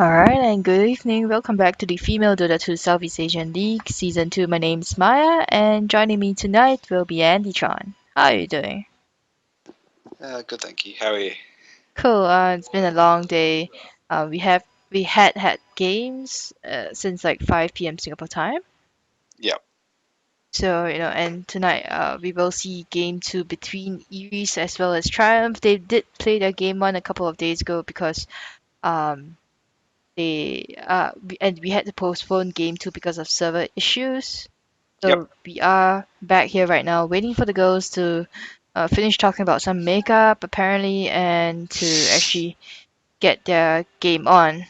Alright, and good evening. Welcome back to the Female Dota 2 Southeast Asian League Season 2. My name's Maya, and joining me tonight will be Andy Tron. How are you doing? Good, thank you. How are you? Cool. It's been a long day. We had games since like 5 p.m. Singapore time. Yep. So, and tonight we will see game two between Eris as well as Triumph. They did play their game one a couple of days ago because um we had to postpone game two because of server issues. Yep. So we are back here right now, waiting for the girls to finish talking about some makeup, apparently, and to actually get their game on.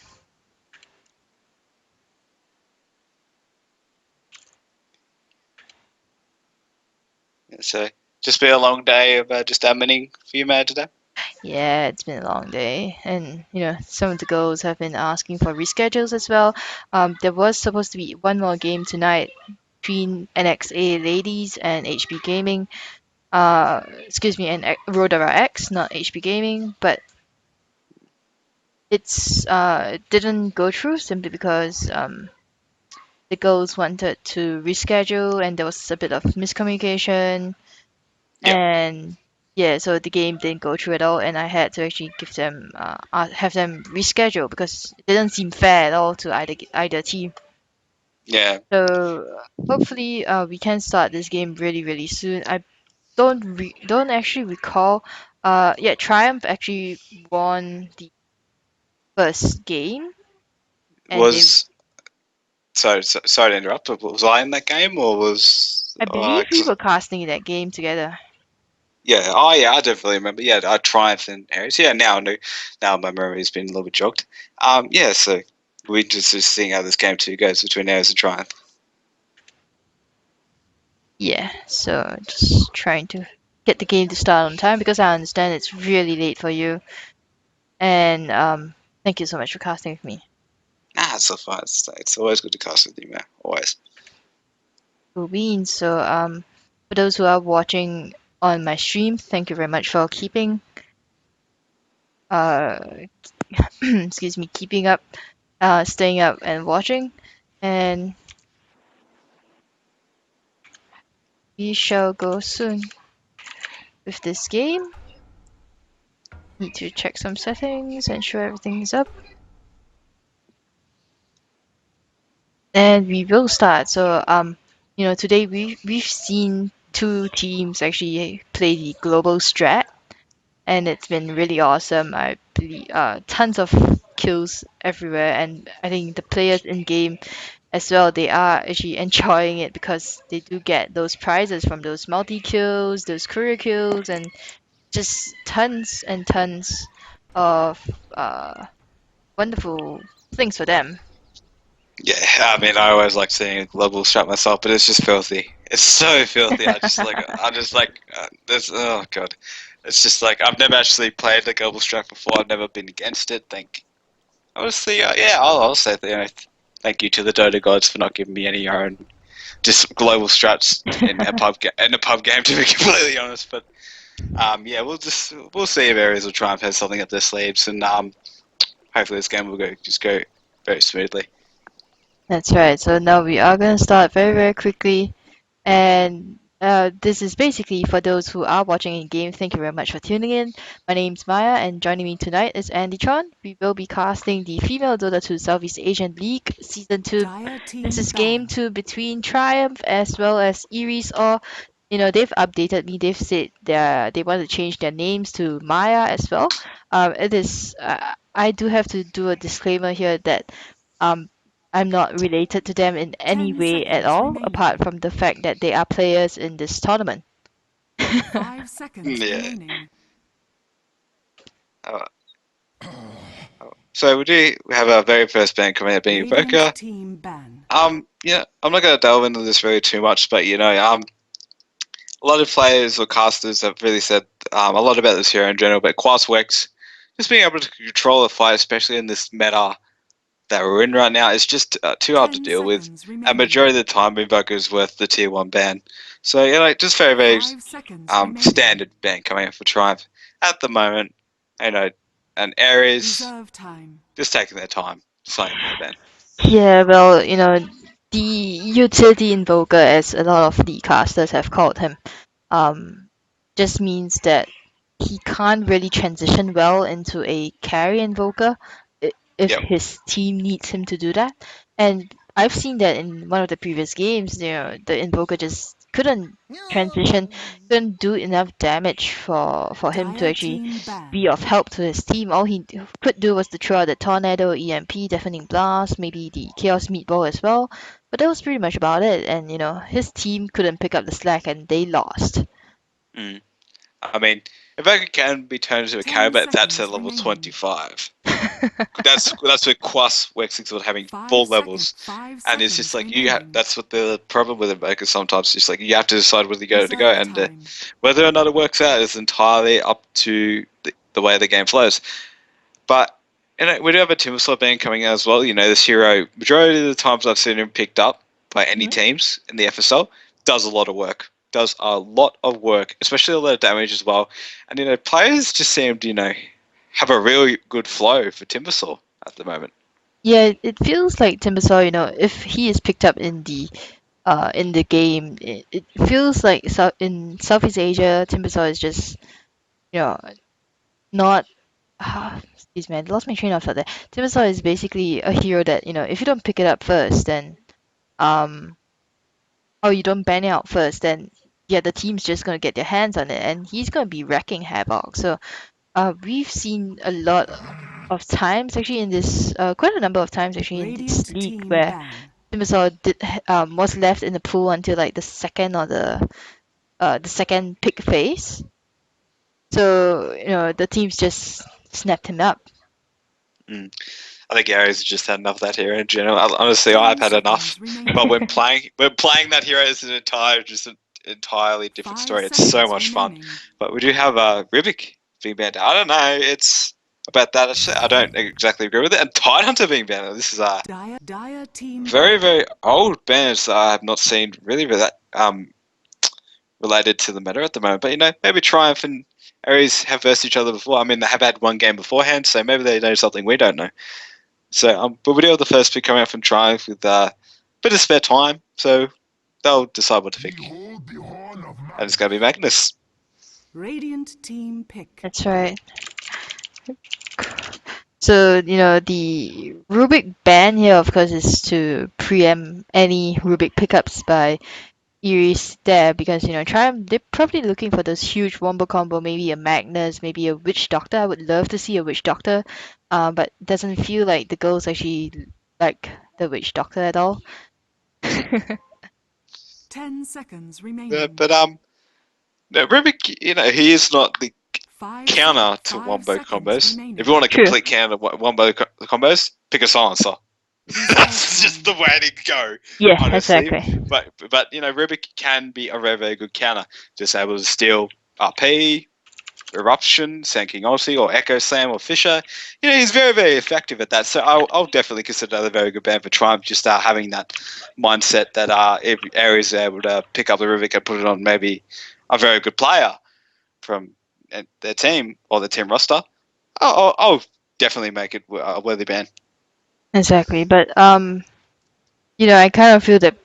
So, just been a long day of just adminning for you, man, today. Yeah, it's been a long day, and some of the girls have been asking for reschedules as well. There was supposed to be one more game tonight between NXA Ladies and HB Gaming. Excuse me, and Rodara X, not HB Gaming, but it didn't go through simply because the girls wanted to reschedule and there was a bit of miscommunication, Yep. and yeah, so the game didn't go through at all, and I had to actually give them have them reschedule because it didn't seem fair at all to either team. Yeah. So hopefully we can start this game really soon. I don't actually recall. Yeah, Triumph actually won the first game, and they Was sorry to interrupt, but was I in that game or was? I believe we 'Cause were casting that game together. yeah. Oh, yeah. I definitely remember. Yeah, I Triumph and Eris. Yeah. Now I know. Now my memory's been a little bit jogged. Yeah. So we just seeing how this game two goes between Eris and Triumph. Yeah, so just trying to get the game to start on time because I understand it's really late for you. And thank you so much for casting with me. Nah, it's so fun. It's always good to cast with you, man. Always. Cool beans. So for those who are watching on my stream, thank you very much for keeping uh excuse me, keeping up, staying up and watching. And we shall go soon with this game. Need to check some settings, ensure everything is up. And we will start. So, today we've seen two teams actually play the global strat, and it's been really awesome. I believe tons of kills everywhere, and I think the players in game as well, they are actually enjoying it because they do get those prizes from those multi kills, those career kills, and just tons and tons of wonderful things for them. Yeah, I mean, I always like seeing a global strap myself, but it's just filthy. It's so filthy. This. Oh god, it's just like I've never actually played the global strap before. I've never been against it. Honestly, yeah, I'll say thank you to the Dota gods for not giving me any own just global strats in a pub game. To be completely honest, but yeah, we'll see if Ares will try and have something up their sleeves, and hopefully this game will go very smoothly. That's right. So now we are going to start very quickly. And this is basically for those who are watching in game. Thank you very much for tuning in. My name's Maya, and joining me tonight is Andy Tron. We will be casting the Female Dota 2 Southeast Asian League Season 2. This is game 2 between Triumph as well as Eris, or they've updated me. They've said they want to change their names to Maya as well. It is. I do have to do a disclaimer here that um, I'm not related to them in any 10 way at seconds all, remaining. apart from the fact that they are players in this tournament. 5 seconds Yeah. remaining. Uh, So we have our very first band coming out being Radiant Evoker. team ban. Yeah, I'm not going to delve into this really too much, but a lot of players or casters have really said a lot about this hero in general. But Quas Wex, just being able to control a fight, especially in this meta that we're in right now, is just too hard to 10 deal with. seconds A remaining. majority of the time, Invoker is worth the tier one ban. So just very 5 seconds remaining. standard ban coming out for Triumph at the moment. You know, and Ares Reserve time. just taking their time. Fine, Ben. Yeah, well, the utility invoker, as a lot of the casters have called him, um, just means that he can't really transition well into a carry invoker if Yep. his team needs him to do that. And I've seen that in one of the previous games, the invoker just couldn't transition, couldn't do enough damage for him to Dire actually team be banned. of help to his team. All he could do was to throw out the tornado, EMP, deafening blast, maybe the chaos meatball as well. But that was pretty much about it. And his team couldn't pick up the slack, and they lost. Mm. I mean, if I can be turned into a 10 carrot, that's at seconds level remaining. 25. That's where Quas works into having 5 full seconds. levels, 5 and it's just seconds like remaining. that's what the problem with Invoker sometimes. It's like you have to decide whether you go to go, Reserve and time. whether or not it works out is entirely up to the way the game flows. But we do have a Timbersaw band coming out as well. This hero, majority of the times I've seen him picked up by any Mhm. teams in the FSL, does a lot of work. Does a lot of work, especially a lot of damage as well. And players just seem to have a really good flow for Timbersaw at the moment. Yeah, it feels like Timbersaw, if he is picked up in the game, it feels like in Southeast Asia, Timbersaw is just, you know, not excuse me, I lost my train of thought there. Timbersaw is basically a hero that, if you don't pick it up first, then um or you don't ban it out first, then yeah, the team's just gonna get their hands on it, and he's gonna be wrecking havoc. So we've seen a lot of times actually in this quite a number of times actually in this Radiant league team where ban. Timbersaw was left in the pool until like the second or the second pick phase. So the teams just snapped him up. Mm. I think Eris just had enough of that hero in general. Honestly, I've 10 had enough. seconds But remaining. when playing that hero is an entirely different 5 story. It's so seconds much fun. remaining. But we do have Rivik being banned. I don't know. It's about that. I don't exactly agree with it. And Tidehunter being banned. This is a Dire team very ban. very old ban that I have not seen really that related to the meta at the moment. But maybe Triumph and Ares have versed each other before. I mean, they have had one game beforehand, so maybe they know something we don't know. So, but we do have the first pick coming out from Triumph with a bit of spare time, so they'll decide what to pick. And it's going to be Magnus. Radiant team pick. That's right. So, the Rubik ban here, of course, is to preempt any Rubik pickups by Eris there because, they're probably looking for those huge wombo combo, maybe a Magnus, maybe a Witch Doctor. I would love to see a Witch Doctor, but it doesn't feel like the girls actually like the Witch Doctor at all. 10 seconds Yeah, remaining. but no, Rubik, he is not the 5 counter to 5 wombo seconds combos. If you remaining. want a True. complete counter wombo combos, pick a silencer. Reserve That's just the time. way to go, Yeah, honestly. exactly. But Rubik can be a very very good counter, just able to steal RP, Eruption, Sand King Ulti, or Echo Slam, or Fisher. He's very, very effective at that. So I'll definitely consider that a very good ban for Triumph, just having that mindset that if Ares are able to pick up the Rubik and put it on maybe a very good player from their team or the team roster, I'll definitely make it a worthy ban. Exactly. But I kind of feel that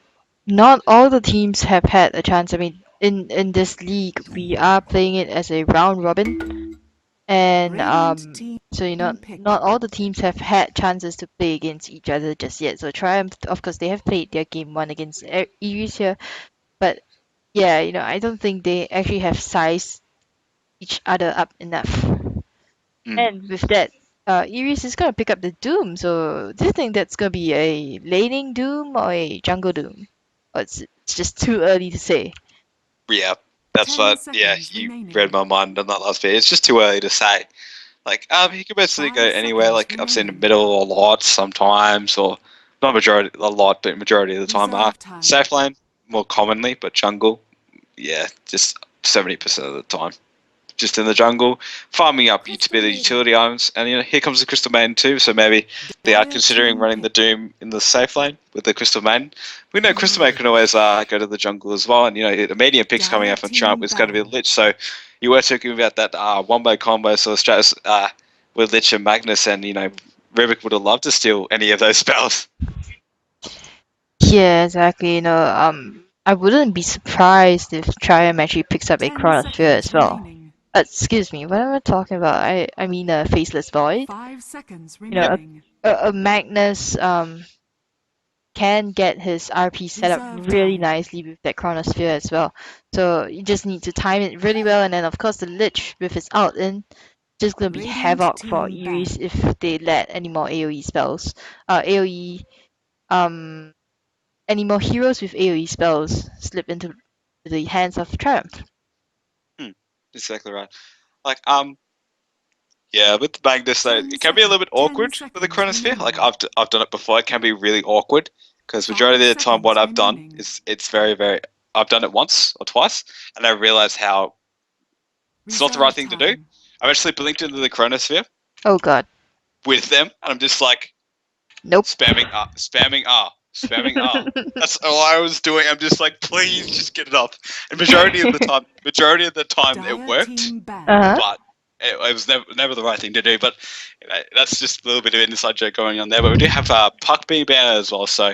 not all the teams have had a chance. I mean, in this league, we are playing it as a round robin, and Radiant team so pick. not all the teams have had chances to play against each other just yet. So Triumph, of course, they have played their game one against Eris here, but yeah, I don't think they actually have sized each other up enough. Mm. And with that, Eris is gonna pick up the Doom. So do you think that's gonna be a laning Doom or a jungle Doom? Or it's just too early to say. Yeah, that's 10 what. Yeah, seconds you read remaining. my mind on that last bit. It's just too early to say. Like, he could basically go 5 anywhere. seconds Like, I've seen the remaining. middle a lot sometimes, or not majority, a lot, but majority of the time. Reserve time. Safe lane more commonly, but jungle, yeah, just 70% of the time. Just in the jungle, farming up to be the utility items, and here comes the Crystal Maiden too. So maybe they are Dire considering team running the pick. Doom in the safe lane with the Crystal Maiden. We know Crystal Maiden can always go to the jungle as well, and the medium picks coming Dire out from Trump team is going to be ban. Lich. So you were talking about that wombo combo sort of stratus with Lich and Magnus, and Rubik would have loved to steal any of those spells. Yeah, exactly. I wouldn't be surprised if Triumph actually picks up a 10 Chronosphere as seconds well. remaining. Excuse me, what am I talking about? I mean a Faceless Void. 5 seconds You know, remaining. a Magnus can get his RP set up Reserve really time. nicely with that Chronosphere as well. So you just need to time it really well, and then of course the Lich with his ult in, just gonna be Radiant havoc for team Eris ban. if they let any more AoE spells. AoE um any more heroes with AoE spells slip into the hands of Triumph. Exactly right. Like, yeah, with the Magnus, though, 10 it can be a little bit 10 awkward with the seconds Chronosphere. Like, remaining. I've done it before. It can be really awkward because 5 majority of the time, what seconds I've done remaining. is it's very, very. I've done it once or twice, and I realize how it's not the right Reserve thing to do. time. I've actually blinked into the Chronosphere Oh god. with them, and I'm just like Nope. spamming R, spamming R, spamming R. That's all I was doing. I'm just like, please, just get it up. And majority of the time, it Dire worked. team ban. Uh-huh. But it was never the right thing to do. But that's just a little bit of an inside joke going on there. But we do have Puck being banned as well, so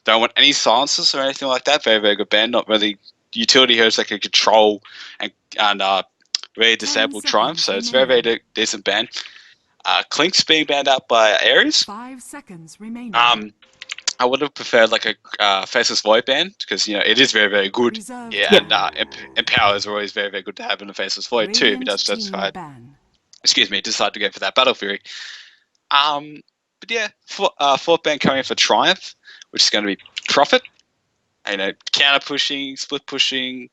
don't want any silences or anything like that. Very, very good ban. Not really utility heroes that can control and really 10 disable Triumph, seconds so it's very, very remaining. decent ban. Clink's being banned out by Eris. 5 seconds remaining. I would have preferred like a Faceless Void ban because it is very, very good. Reserve Yeah, Yeah. and time. Empowers are always very, very good to have in a Faceless Void too. If he does Radiant team justify, ban. decide to go for that Battle Fury. But yeah, fourth ban coming for Triumph, which is going to be Prophet. Counter pushing, split pushing,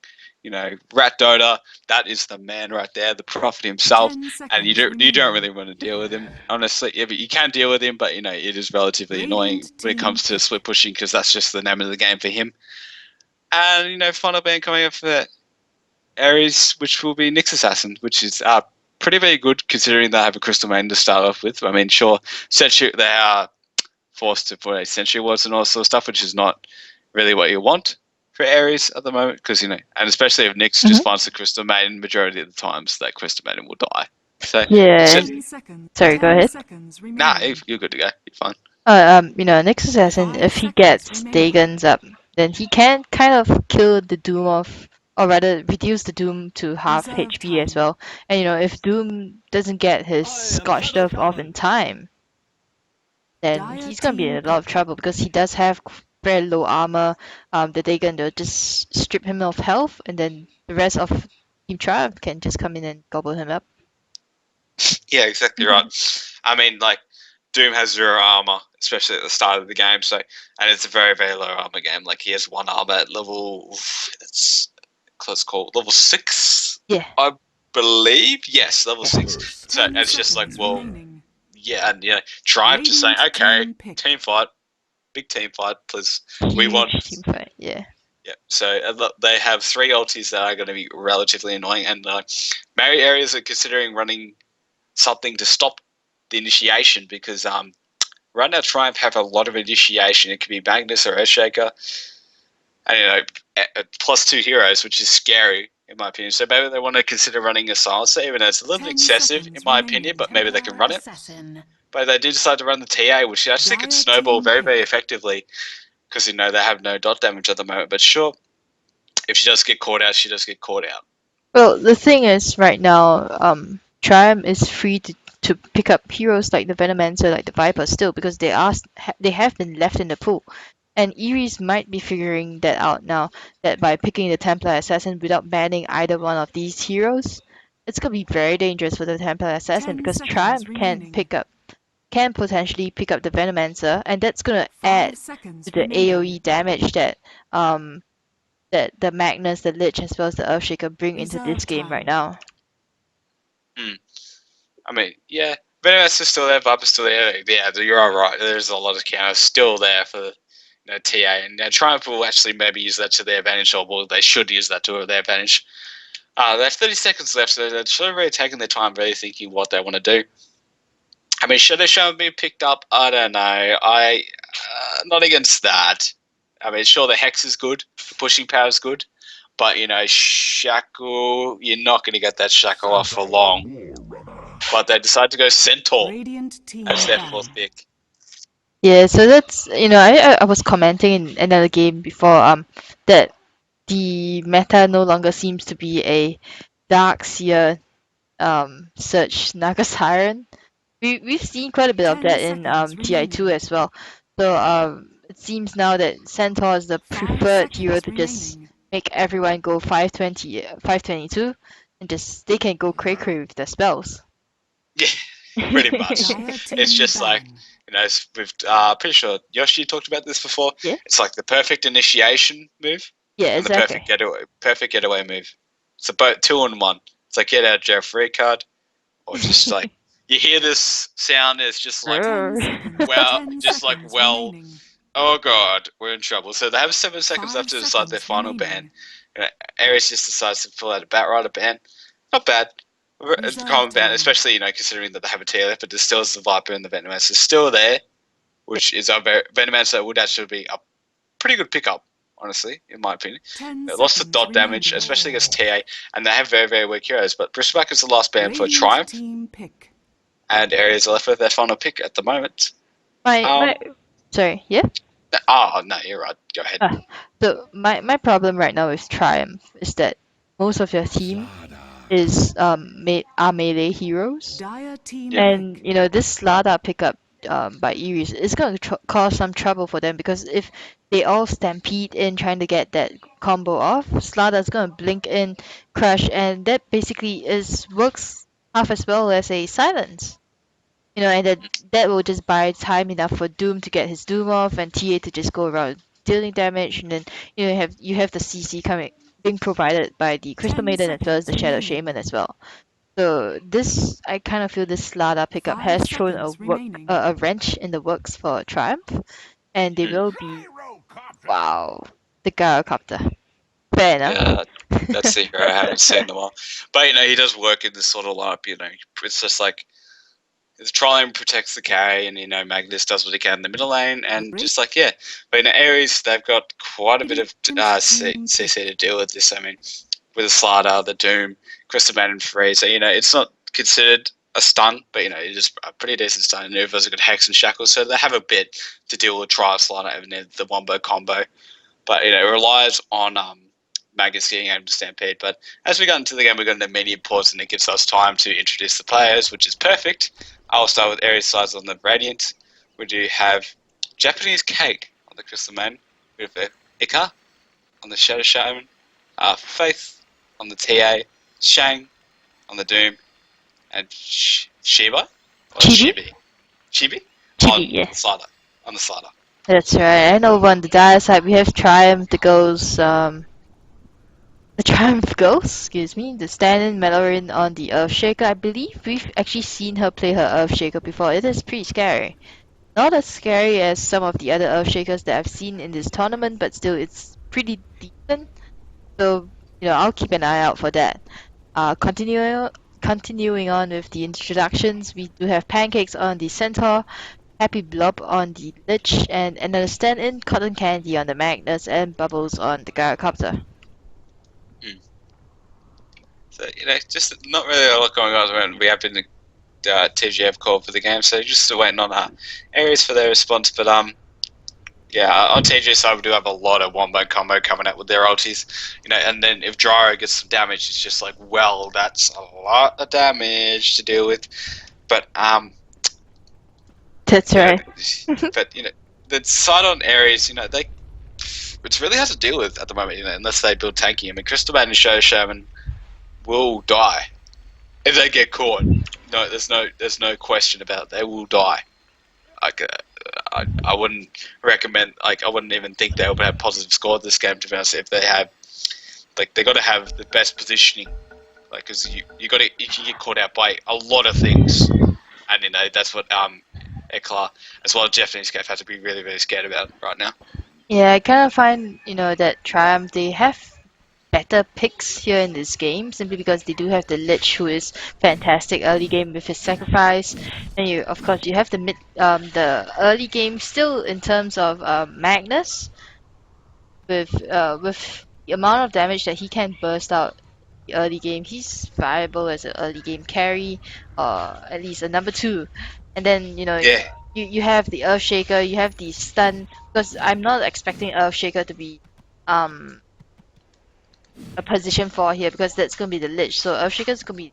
Rat Dota. That is the man right there, the Prophet himself. 10 And you seconds don't really remaining. want to deal with him, honestly. Yeah, but you can deal with him, but it is relatively annoying Radiant when it team comes to pick. split pushing because that's just the name of the game for him. And final ban coming up for Eris, which will be Nyx Assassin, which is pretty very good considering they have a Crystal Maiden to start off with. I mean, sure, Sentry, they are forced to put a Sentry Wards and all sort of stuff, which is not really what you want for Ares at the moment, because and especially if Nyx just Mhm. finds the Crystal Maiden, majority of the times that Crystal Maiden will die. So, Yeah. 10 seconds. Sorry, go 10 ahead. seconds remaining. you're good to go. You're fine. Next assassin, 5 if he seconds gets remaining. Dagon's up, then he can kind of kill the Doom off, or rather reduce the Doom to half Reserve HP as time. well. And if Doom doesn't get his Scorched Earth off in time, then Dire he's gonna be in team a lot of pick. trouble because he does have very low armor. The Dagon will just strip him of health, and then the rest of Team Triumph can just come in and gobble him up. Yeah, exactly right. I mean, like, Doom has 0 armor, especially at the start of the game, so and it's a very, very low armor game. Like, he has 1 armor at level, let's call level 6, Yeah. I believe. Yes, level 6. So 10 it's just like, seconds well, remaining. yeah, and Triumph just saying, Radiant okay, team pick. team fight, big team fight, please. We want, Huge team fight. Yeah. yeah. So they have 3 ultis that are going to be relatively annoying, and Mary areas are considering running something to stop the initiation because right now Triumph have a lot of initiation. It could be Magnus or Earthshaker, and +2 heroes, which is scary in my opinion. So maybe they want to consider running a silencer, even though it's a little bit 10 excessive in seconds my opinion. remaining. But maybe they can Templar run it. Assassin. But they do decide to run the TA, which actually could Dire snowball team very, very pick. effectively because they have no dot damage at the moment. But sure, if she does get caught out, she does get caught out. Well, the thing is, right now, Triumph is free to pick up heroes like the Venomancer, like the Viper, still because they have been left in the pool, and Eris might be figuring that out now. That by picking the Templar Assassin without banning either one of these heroes, it's gonna be very dangerous for the Templar Assassin 10 because seconds Triumph remaining. can potentially pick up the Venomancer, and that's gonna 5 add seconds to the remaining. AoE damage um that the Magnus, the Lich, as well as the Earthshaker bring into this Reserve game right time. now. I mean, yeah, Venomous is still there, Viper's still there. Yeah, you're all right. There's a lot of counters still there for TA, and Triumph will actually maybe use that to their advantage, or well, they should use that to their advantage. They have 30 seconds left, so they're sort of really taking their time, really thinking what they want to do. I mean, should they be picked up? I don't know. Not against that. I mean, sure, the Hex is good, the pushing power is good, but Shackle, you're not going to get that Shackle off for long. but they decided to go Centaur Radiant team as their ban. fourth pick. Yeah, so that's I was commenting in another game before that the meta no longer seems to be a Dark Seer search Naga Siren. We've seen quite a bit of 10 that in seconds TI2 remaining. as well. So it seems now that Centaur is the 5 preferred hero seconds to just remaining. make everyone go 520, 522, and just they can go cray with their spells. Yeah, pretty much. Dire It's team just like, ban. with pretty sure Yoshi talked about this before. Yeah, It's like the perfect initiation move yeah, and the exactly. perfect getaway move. It's about 2-in-1. It's like get out of jail free card, or just like you hear this sound. It's just like 10 seconds. well, 10 just like seconds well, remaining. oh god, we're in trouble. So they have 7 seconds 5 left to decide their seconds final ban. remaining. Eris just decides to pull out a Batrider ban. Not bad. Reserve Common ban, time. especially considering that they have a TLF, but there's still the Viper and the Venomancer still there, which is a Venomancer would actually be a pretty good pickup, honestly, in my opinion. 10 They lost the seconds dot damage, remaining. especially against TA, and they have very, very weak heroes. But Bristback is the last ban for Radiant Triumph, team pick. and Ares are left with their final pick at the moment. my sorry, yeah. Oh no, you're right. Go ahead. So my problem right now with Triumph is that most of your team is are melee heroes. Dire team Yeah. And pick. this Slada pickup by Eris is going to cause some trouble for them because if they all stampede in trying to get that combo off, Slada's going to blink in, crush, and that basically is works half as well as a silence. And that will just buy time enough for Doom to get his Doom off and TA to just go around dealing damage, and then you have the CC coming being provided by the Crystal 10 Maiden as well as seconds the Shadow remaining. Shaman as well. So I kind of feel this Slada pickup 5 has thrown seconds remaining. a wrench in the works for Triumph, and they will be wow the Gyrocopter. Fair enough. Yeah, that's the hero I haven't seen in a while. But he does work in this sort of lineup. It's just like the Triumph protects the carry, and Magnus does what he can in the middle lane, and just like yeah. But Ares, they've got quite a bit of Team CC pick. to deal with this. I mean, with the Slider, the Doom, Crystal Man, and Freezer, it's not considered a stun, but it is a pretty decent stun. And Uva's a good Hex and Shackles, so they have a bit to deal with Triumph Slider and the Wombo combo. But it relies on Magus getting able to stampede. But as we got into the game, we got into medium pause, and it gives us time to introduce the players, which is perfect. I'll start with Ares sides on the Radiant. We do have Japanese Cake on the Crystal Man. We have Ika on the Shadow Shaman. Faith on the TA. Shang on the Doom. And Shiba? Or Chibi, Shibi? Chibi? Chibi, On the yes, Slider. On the Slider. that's right. And over on the dire side, we have Triumph, the Triumph Ghost, excuse me, the stand-in Melorin on the Earthshaker. I believe we've actually seen her play her Earthshaker before. It is pretty scary. Not as scary as some of the other Earthshakers that I've seen in this tournament, but still it's pretty decent. So, I'll keep an eye out for that. Continuing on with the introductions, we do have Pancakes on the Centaur, Happy Blob on the Lich, and another stand-in Cotton Candy on the Magnus, and Bubbles on the Gyrocopter. So, just not really a lot going on when we have been TGF call for the game, so just still waiting on Ares for their response. But yeah, on TG side we do have a lot of wombo combo coming out with their ultis, and then if Gyro gets some damage, it's just like, well, that's a lot of damage to deal with. But That's right. but the side on Ares, it's really hard to deal with at the moment, unless they build tanky. I mean, Crystal Man and Shadow Shaman will die if they get caught. No, there's no question about it. They will die. Like, I wouldn't recommend. Like, I wouldn't even think they would have positive score this game. To be honest, if they have, they got to have the best positioning. Like, because you can get caught out by a lot of things, and that's what Ekla as well as Japanese Cave have to be really, really scared about right now. Yeah, I kind of find, that Triumph, they have better picks here in this game simply because they do have the Lich who is fantastic early game with his sacrifice, and of course you have the early game still in terms of Magnus with the amount of damage that he can burst out early game. He's viable as an early game carry, or at least a number two. And then Yeah. you have the Earthshaker, you have the stun. Because I'm not expecting Earthshaker to be um a position 4 here because that's gonna be the Lich. So Earthshaker's gonna be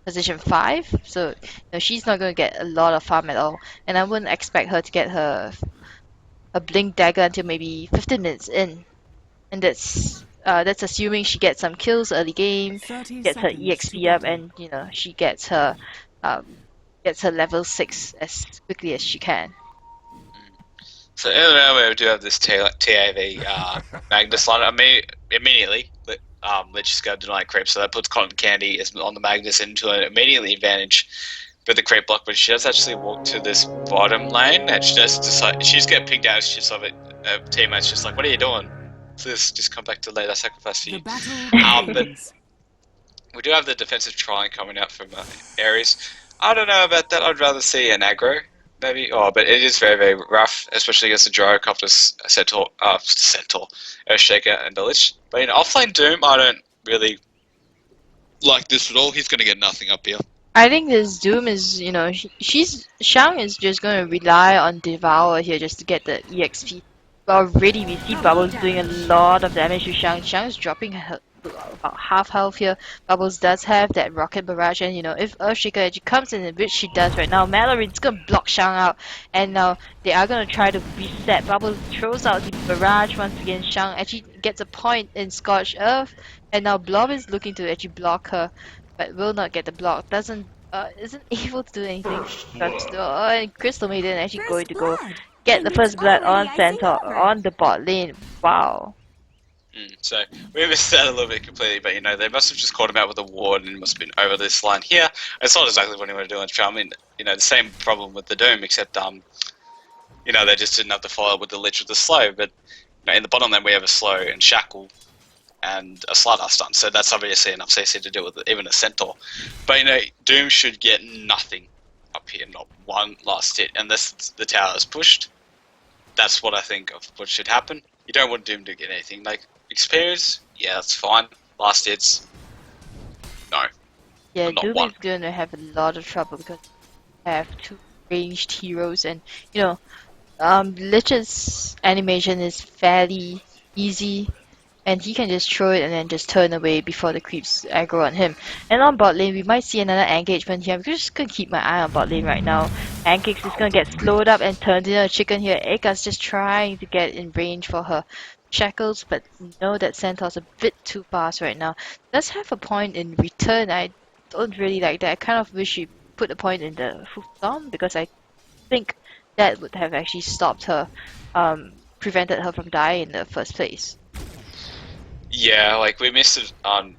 position 5. So she's not gonna get a lot of farm at all. And I wouldn't expect her to get her blink dagger until maybe 15 minutes in. And that's assuming she gets some kills early game, 30 gets her seconds to EXP up, battle. and she gets her level 6 as quickly as she can. So in the round we do have this TAV Magnus line. I mean, immediately, let's just go deny creep. So that puts Cotton Candy on the Magnus into an immediately advantage with the creep block. But she does actually walk to this bottom lane, and she does decide she's getting picked out. She's of it. Her teammates just like, "What are you doing? Please just come back to late. I sacrifice for The you." battle But begins. we do have the defensive try coming out from Eris. I don't know about that. I'd rather see an aggro, maybe. Oh, but it is very, very rough, especially against the Gyrocopter, Centaur, Earthshaker, and the Lich. But offlane Doom, I don't really like this at all. He's going to get nothing up here. I think this Doom is, Shang is just going to rely on Devour here just to get the EXP. But already we see Bubbles doing a lot of damage to Shang. Shang's dropping about half health here. Bubbles does have that Rocket Barrage, and if Earthshaker actually comes in, which she does right now, Mallory's going to block Shang out, and now they are going to try to reset. Bubbles throws out the Barrage once again. Shang actually gets a point in Scorched Earth, and now Blob is looking to actually block her, but will not get the block. Isn't able to do anything. And Crystal Maiden actually going to go get the first blood on Centaur on the bot lane. Wow. So we missed that a little bit completely, but they must have just caught him out with a ward and must have been over this line here. It's not exactly what he wanted to do on Charm. I mean, the same problem with the Doom, except they just didn't have to follow up with the Lich with the slow. But in the bottom lane we have a slow and Shackle and a Slider stun, so that's obviously enough CC to deal with even a Centaur. But Doom should get nothing up here, not one last hit, unless the tower is pushed. That's what I think of what should happen. You don't want Doom to get anything. Like, experience, yeah, that's fine. Last hits, no. Yeah, Not Doom one. is gonna have a lot of trouble because they have two ranged heroes, and Lich's animation is fairly easy, and he can just throw it and then just turn away before the creeps aggro on him. And on bot lane, we might see another engagement here. I'm just gonna keep my eye on bot lane right now. Pancakes is gonna get slowed up and turned into a chicken here. Eka's just trying to get in range for her shackles, but know that Centaur's a bit too fast right now. Does have a point in return. I don't really like that. I kind of wish she put a point in the Storm because I think that would have actually stopped her, prevented her from dying in the first place. Yeah, like we missed it on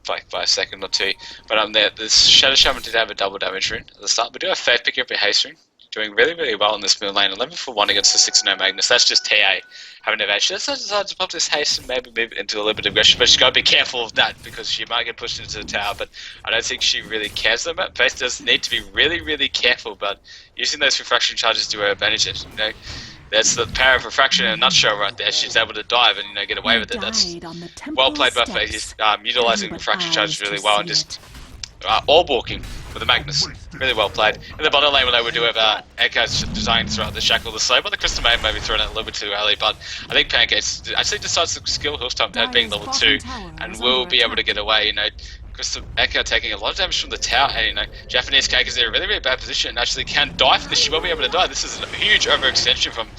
like by a second or two, but this Shadow Shaman did have a double damage rune at the start. We do have Faith picking up a haste rune, doing really, really well in this middle lane. 11 for 1 against the 6-0 Magnus. That's just TA having advantage. She decided to pop this haste and maybe move into a little bit of aggression, but she's got to be careful of that because she might get pushed into the tower. But I don't think she really cares about it. Faith does need to be really, really careful about using those refraction charges to her advantage. That's the power of refraction in a nutshell right there. She's able to dive and get away with it. That's well played by Faith. He's utilising refraction charges really well and just orb walking with the Magnus. Really well played. In the bottom lane, we do have Echo's design to throw out the Shackle the Slow, but the Crystal Maiden may be throwing it a little bit too early, but I think Pancakes actually decides to skill Hillstorm at being level 2 and will be able to get away. Crystal Echo taking a lot of damage from the tower, and Japanese Cake is in a really, really bad position and actually can die for this. She won't be able to die. This is a huge overextension from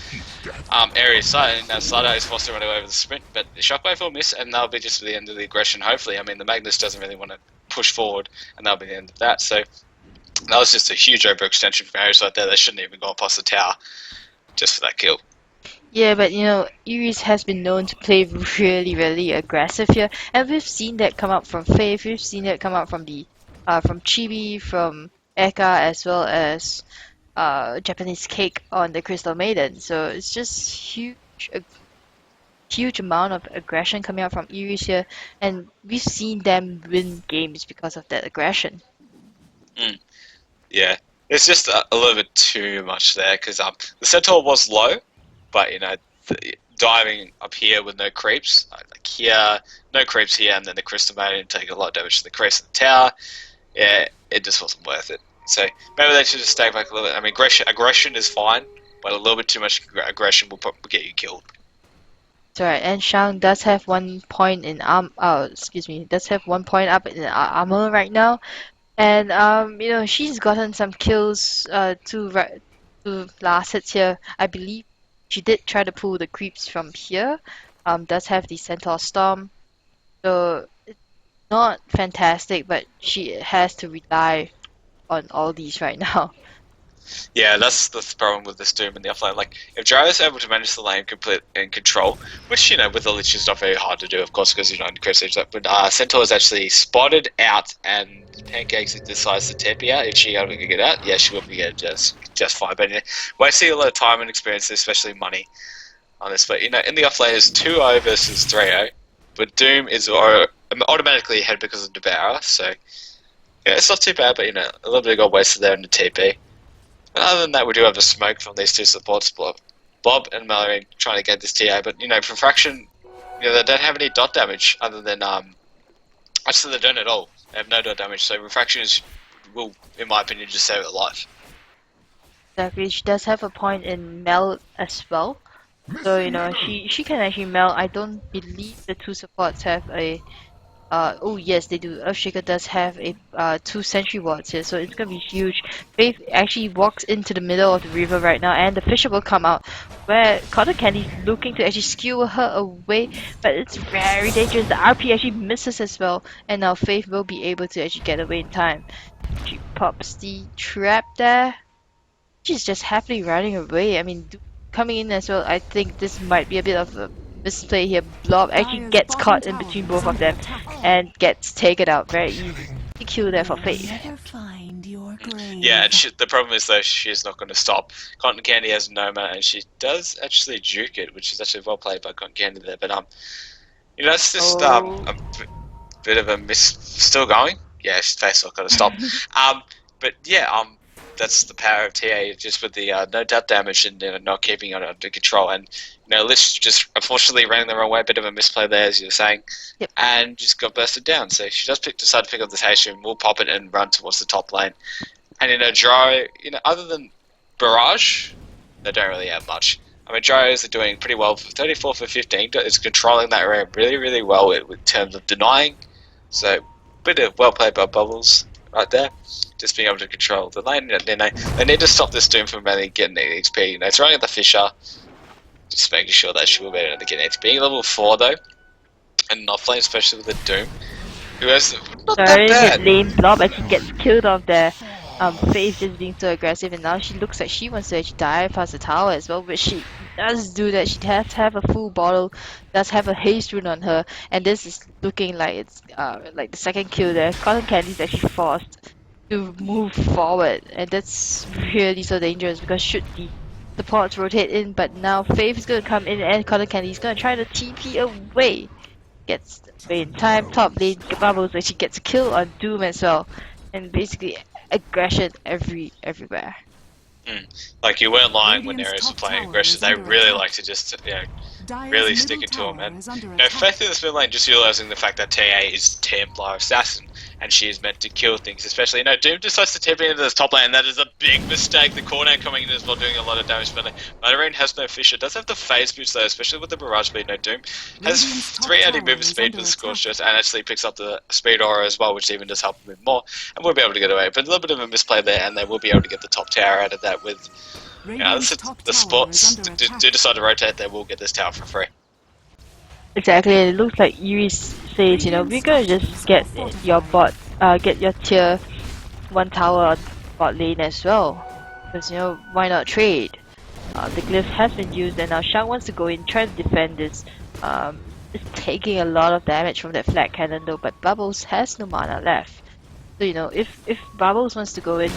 Eris side, and now Slider is forced to run away with the sprint, but the Shockwave will miss, and that'll be just the end of the aggression, hopefully. I mean, the Magnus doesn't really want to push forward, and that'll be the end of that. So that was just a huge overextension from Eris right there. They shouldn't even go past the tower just for that kill. Yeah, but Eris has been known to play really, really aggressive here, and we've seen that come out from Faith. We've seen that come out from from Chibi, from Eka, as well as Japanese Cake on the Crystal Maiden. So it's just huge amount of aggression coming out from Eris here, and we've seen them win games because of that aggression. Yeah, it's just a little bit too much there because the Centaur was low, but diving up here with no creeps, like here, no creeps here, and then the crystal maiden take a lot of damage to the creeps in the tower. Yeah, it just wasn't worth it. So maybe they should just stay back a little bit. I mean, aggression is fine, but a little bit too much aggression will probably get you killed. That's right. And Shang does have 1 point in excuse me, does have 1 point up in armor right now. And you know, she's gotten some kills to last hits here. I believe she did try to pull the creeps from here. Does have the Centaur Storm. So it's not fantastic, but she has to rely on all these right now. Yeah, that's the problem with this Doom in the offlane. Like, if Gyro's able to manage the lane complete and control, which, you know, with the Lich is not very hard to do, of course, because you're not in Crest, but Centaur is actually spotted out, and Pancakes decides to TP out. If she able to get out, yeah, she will be able to just fine. But, you know, wasting a lot of time and experience, especially money on this. But, you know, in the offlane, it's 2-0 versus 3-0, but Doom is automatically ahead because of Devourer, so, yeah, it's not too bad, but, you know, a little bit got wasted there in the TP. And other than that, we do have a smoke from these two supports, Bob and Mallory, trying to get this TA. But, you know, for Fraction, you know, they don't have any dot damage other than, actually they don't at all. They have no dot damage, so Refraction will, in my opinion, just save it life. Exactly, she does have a point in Mel as well. So, you know, she can actually Mel. I don't believe the two supports have a oh yes, they do. Earthshaker does have a 2 sentry wards here, so it's gonna be huge. Faith actually walks into the middle of the river right now, and the Fisher will come out, where Cotton Candy's looking to actually skewer her away, but it's very dangerous. The RP actually misses as well, and now Faith will be able to actually get away in time. She pops the trap there. She's just happily running away. I mean, coming in as well, I think this might be a bit of a misplay here. Blob actually gets caught in between both of them and gets taken out very easy. Kill there for Faith. Yeah, and the problem is though she's not going to stop. Cotton Candy has no mana, and she does actually juke it, which is actually well played by Cotton Candy there. But you know, it's just a bit of a miss. Still going. Yeah, Faith's not going to stop. But yeah, that's the power of TA, just with the no doubt damage and not keeping it under control. And you know, Lish just unfortunately ran the wrong way, bit of a misplay there, as you were saying, and just got bursted down. So she does decide to pick up the station, will pop it and run towards the top lane. And you know, Gyro, you know, other than Barrage, they don't really have much. I mean, Gyros are doing pretty well. 34 for 15, it's controlling that area really, really well in terms of denying. So, bit of well played by Bubbles right there. Just being able to control the lane. They need to stop this Doom from really getting the XP. You know, throwing at the Fisher, just making sure that she will be able to get XP. Level 4 though, and offlane, especially with the Doom, who has not that bad. Lane Blob actually gets killed off there. Faith just being so aggressive, and now she looks like she wants to actually dive past the tower as well, but she does do that. She has to have a full bottle, does have a haste rune on her, and this is looking like it's like the second kill there. Cotton Candy's actually forced to move forward, and that's really so dangerous because should the supports rotate in, but now Faith is gonna come in and Cotton Candy's gonna try to TP away. Gets away in time, top lane, Bubbles actually gets a kill on Doom as well, and basically aggression everywhere. Like, you weren't lying when Eris was playing aggression. They really like to just, you know, really stick it to him. And you know, Faith in this mid lane, just realizing the fact that TA is Templar Assassin and she is meant to kill things, especially, you know, Doom decides to tip into this top lane, and that is a big mistake. The cooldown coming in as well, doing a lot of damage, but Motorine has no Fisher, does have the phase boost though, especially with the barrage speed. No, Doom has 380 movement speed with the Scorch Dress, and actually picks up the speed aura as well, which even does help him more, and we'll be able to get away. But a little bit of a misplay there, and they will be able to get the top tower out of that with, you know, the sports do decide to rotate, they will get this tower for free. Exactly, and it looks like Eris says, you know, we're gonna just get your get your tier 1 tower on bot lane as well, because, you know, why not trade? The glyph has been used, and now Shang wants to go in, try to defend this. It's taking a lot of damage from that flat cannon though, but Bubbles has no mana left. So, you know, if Bubbles wants to go in,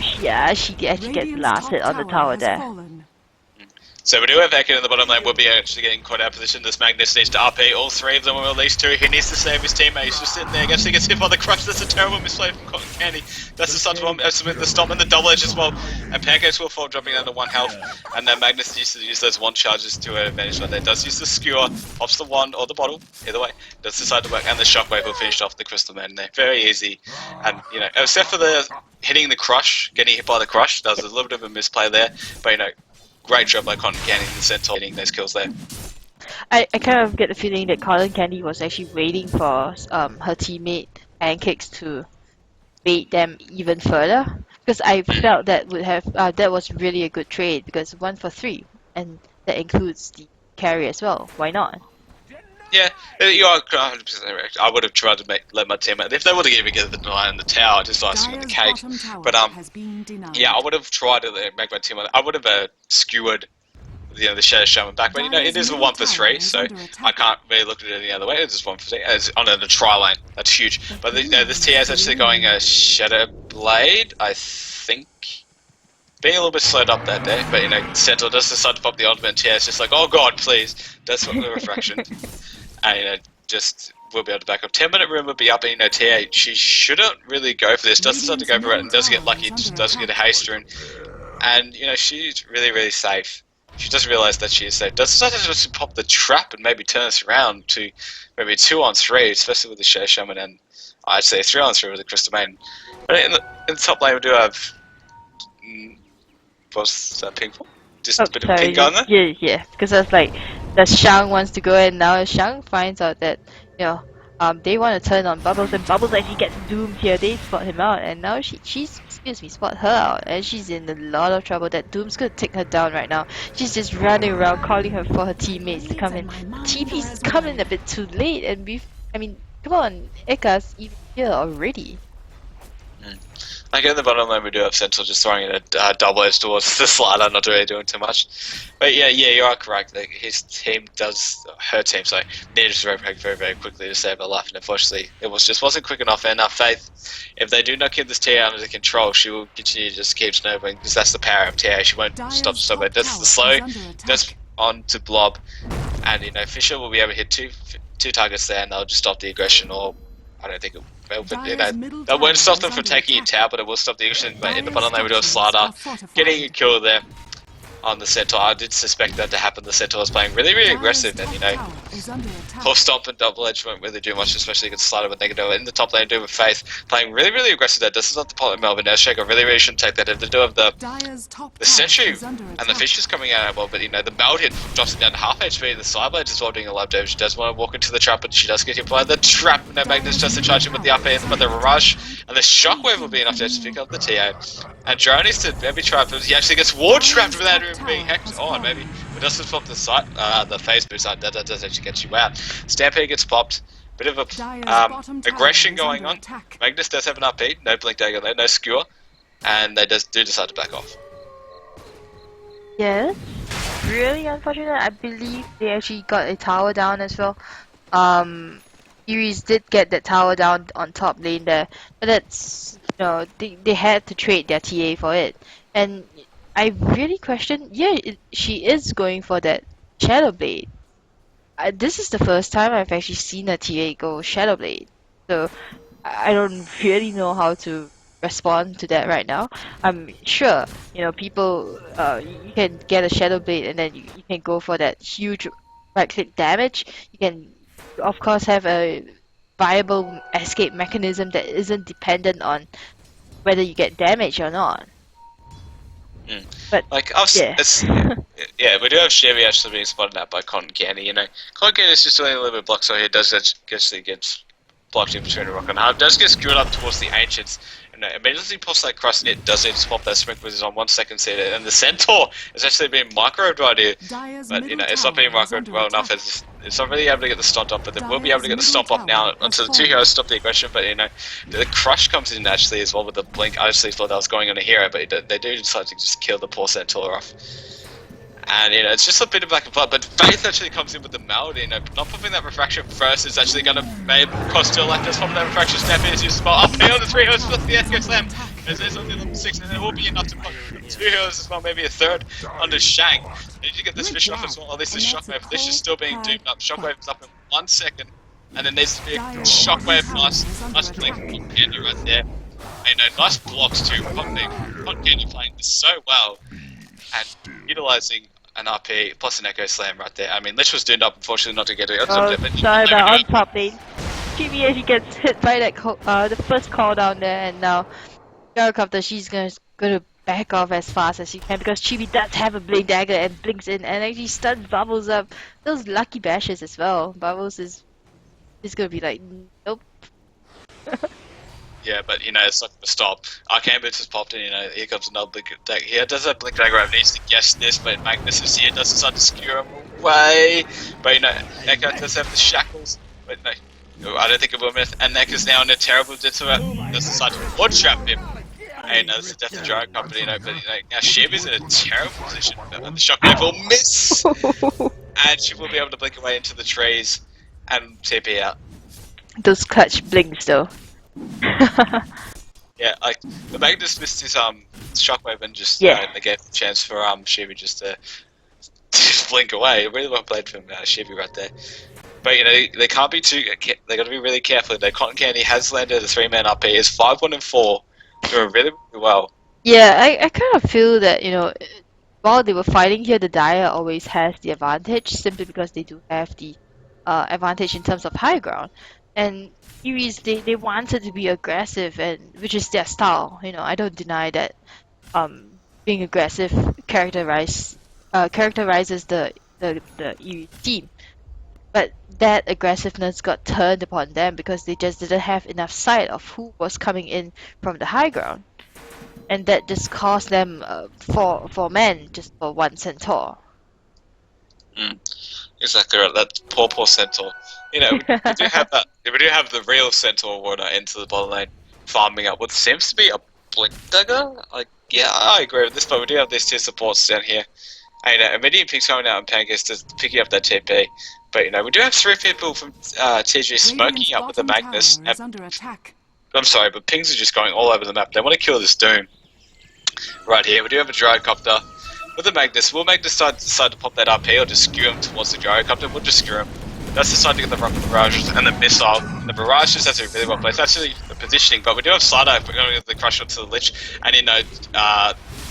she actually gets last hit on the tower there. So we do have Ekin in the bottom lane, will be actually getting caught out of position. This Magnus needs to RP all three of them, or at least two. He needs to save his teammate. He's just sitting there, actually gets hit by the crush. That's a terrible misplay from Cotton Candy. That's the start one, with the stop and the double edge as well. And Pancakes will fall, dropping down to 1 health. And then Magnus used to use those wand charges to her advantage right there. Does use the skewer, pops the wand or the bottle, either way. Does decide to work, and the shockwave will finish off the Crystal Man there. Very easy. And, you know, except for the hitting the crush, getting hit by the crush, that was a little bit of a misplay there. But, you know, great job by Cotton Candy and the Centaur getting those kills there. I kind of get the feeling that Cotton Candy was actually waiting for her teammate Pancakes to bait them even further, because I felt that would have that was really a good trade, because 1 for 3, and that includes the carry as well. Why not? Yeah, you are 100% correct. I would have tried to let my teammate, if they would have given me the deny in the tower, just icing on the cake. But yeah, I would have tried to make my teammate. I would have skewered, you know, the Shadow Shaman back. But you know, it is a 1 for 3, so I can't really look at it any other way. It's just 1 for 3. It's on the tri lane. That's huge. But you know, this TA is actually going a Shadow Blade, I think. Being a little bit slowed up that day, but you know, Centaur does decide to pop the ultimate, and TA is just like, oh god, please. That's what the refraction. And, you know, just will be able to back up. 10-minute room would be up, and, you know, TA, she shouldn't really go for this. Does decide to go for it, and does get lucky, does get a haste rune. And, you know, she's really, really safe. She does realise that she is safe. Does decide to just pop the trap and maybe turn this around to maybe 2-on-3, especially with the Shadow Shaman, and I'd say 3-on-3 with the Crystal Maiden. But in the top lane, we do have... what's that ping for? Just a bit of ping on there? Yeah, because I was like, the Shang wants to go, and now Shang finds out that, you know, they want to turn on Bubbles, and Bubbles actually gets doomed here. They spot him out, and now she's spot her out, and she's in a lot of trouble. That Doom's gonna take her down right now. She's just running around calling her for her teammates to come in. TP's coming a bit too late, and I mean, come on, Eka's even here already. Like in the bottom lane, we do have Central just throwing in a double edge towards the slider, not really doing too much. But yeah, you are correct. Like, her team, needed to rotate very, very quickly to save her life, and unfortunately, it wasn't quick enough. And Faith, if they do not keep this TA under control, she will continue to just keep snowballing, because that's the power of TA. She won't stop. That's the slow. That's on to Blob, and you know, Fisher will be able to hit two targets there, and they'll just stop the aggression. Or I don't think it. That won't stop them from taking a tower, but it will stop the action. But in the bottom lane, we do a slider, getting a kill there on the Centaur. I did suspect that to happen. The Centaur was playing really, really aggressive, and you know, Horse Stomp and Double Edge won't really do much, especially against Slider with negative. In the top lane, do with Faith playing really, really aggressive there. This is not the pot of Melbourne. Now Shaker really shouldn't take that. If they do have the Sentry and the Fishes coming out well, but you know, the Meld hit drops it down to half HP. The Cyblade is well doing a lap damage. She does want to walk into the trap, but she does get hit by the trap. No Magnus just to charge him with the upper end, but the Rush and the Shockwave will be enough to pick up the TA. And Drone needs to maybe try, but he actually gets ward trapped without even being hacked on. Maybe it does swap the site, the phase boost side. That does actually get you out. Stampede gets popped. Bit of a aggression going on. Magnus does have an RP. No blink dagger there. No skewer, and they do decide to back off. Yes, really unfortunate. I believe they actually got a tower down as well. Eris did get that tower down on top lane there, but that's, you know, they had to trade their TA for it, and I really question. Yeah, she is going for that Shadow Blade. This is the first time I've actually seen a TA go Shadow Blade, so I don't really know how to respond to that right now. I'm sure, you know, people, you can get a Shadow Blade, and then you can go for that huge right click damage. You can, of course, have a viable escape mechanism that isn't dependent on whether you get damage or not. But like, yeah. Yeah, we do have Chevy actually being spotted out by Cotton Candy. You know, Cotton Candy is just doing a little bit blocked, so he does actually gets blocked in between a rock and a hard. Does get screwed up towards the Ancients. You know, immediately pops that cross, and it does need to pop that Sprint Wizard on 1 second seat, and the Centaur is actually being microed right here. But you know, it's not being microed well enough. It's not really able to get the stomp up, but they will be able to get the stomp up now until the two heroes stop the aggression. But you know, the crush comes in actually as well with the blink. I actually thought that was going on a hero, but they do decide to just kill the poor Centaur off. And you know, it's just a bit of back and forth, but Faith actually comes in with the Meld. You know, not popping that refraction first is actually going to maybe cost her like this. Popping that refraction, snap in, use the spell up here on the 3 hosts with the Echo Slam. There's only level 6, and it will be enough to put 2 heroes as well, maybe a third under Shang. They need to get this fish off as well, at least the Shockwave. This is still being doomed up. Shockwave is up in 1 second, and then there's to be a Shockwave, nice blink from Candy right there. And nice blocks too. Hot Candy playing this so well, and utilizing an RP plus an Echo Slam right there. I mean, Lich was doomed up, unfortunately, not to get it. Oh, sorry, but on top lane. Chibi actually gets hit by that the first call down there, and now Gyrocopter, she's gonna back off as fast as she can because Chibi does have a Blade Dagger and blinks in and actually stuns Bubbles up. Those lucky bashes as well. Bubbles is gonna be like, nope. Yeah, but it's not gonna stop. Arcane Boots has popped in, here comes another Blink Dagger. Here does have Blink Dagger, needs to guess this, but Magnus is here, does decide to skewer him away. But Echo does have the shackles, but no, I don't think it will miss. And Echo's now in a terrible situation. Does decide to wood trap him. And there's a Death of Gyro Company, but now Shiva's in a terrible position. The Shockwave will miss! And she will be able to blink away into the trees and TP out. Those clutch blinks though. Yeah, like the Magnus missed his Shockwave and just they gave the chance for Shiva just to blink away. Really well played from Shiva right there. But they can't be too. They got to be really careful. Their Cotton Candy has landed a 3-man RP. It's 5-1 and 4, doing really well. Yeah, I kind of feel that while they were fighting here, the Dire always has the advantage simply because they do have the advantage in terms of high ground. And Eris, they wanted to be aggressive, and which is their style. I don't deny that being aggressive characterizes the Eris team. But that aggressiveness got turned upon them because they just didn't have enough sight of who was coming in from the high ground. And that just cost them 4 men just for 1 centaur. Exactly right. That poor centaur. We do have that. We do have the real centaur warrior into the bottom lane, farming up what seems to be a Blink Dagger. Yeah, I agree with this, but we do have these 2 supports down here. And Immediate Pink's coming out and Pancakes just picking up that TP. But we do have 3 people from TG smoking up with the Magnus. I'm sorry, but pings are just going all over the map. They want to kill this Doom. Right here, we do have a Gyrocopter with the Magnus. Will Magnus decide to pop that RP or just skew him towards the Gyrocopter? We'll just skew him. That's decided to get the rocket barrages and the missile. And the barrage just has to be really well placed. Actually, the positioning, but we do have Side-Eye. We're going to get the crush onto the Lich. And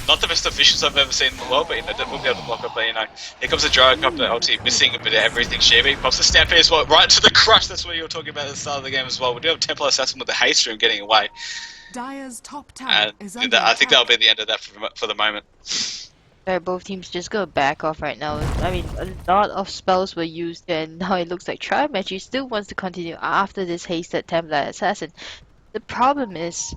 not the best officials I've ever seen in the world, but they will be able to block up. But here comes the Gyrocopter ulti, missing a bit of everything. Shibi pops the Stampede as well, right to the crush. That's what you were talking about at the start of the game as well. We do have Templar Assassin with the haste room getting away. Dire's top tower is under I think that'll be the end of that for the moment. Both teams just gonna back off right now. I mean, a lot of spells were used, and now it looks like Triumph actually still wants to continue after this hasted Templar Assassin. The problem is,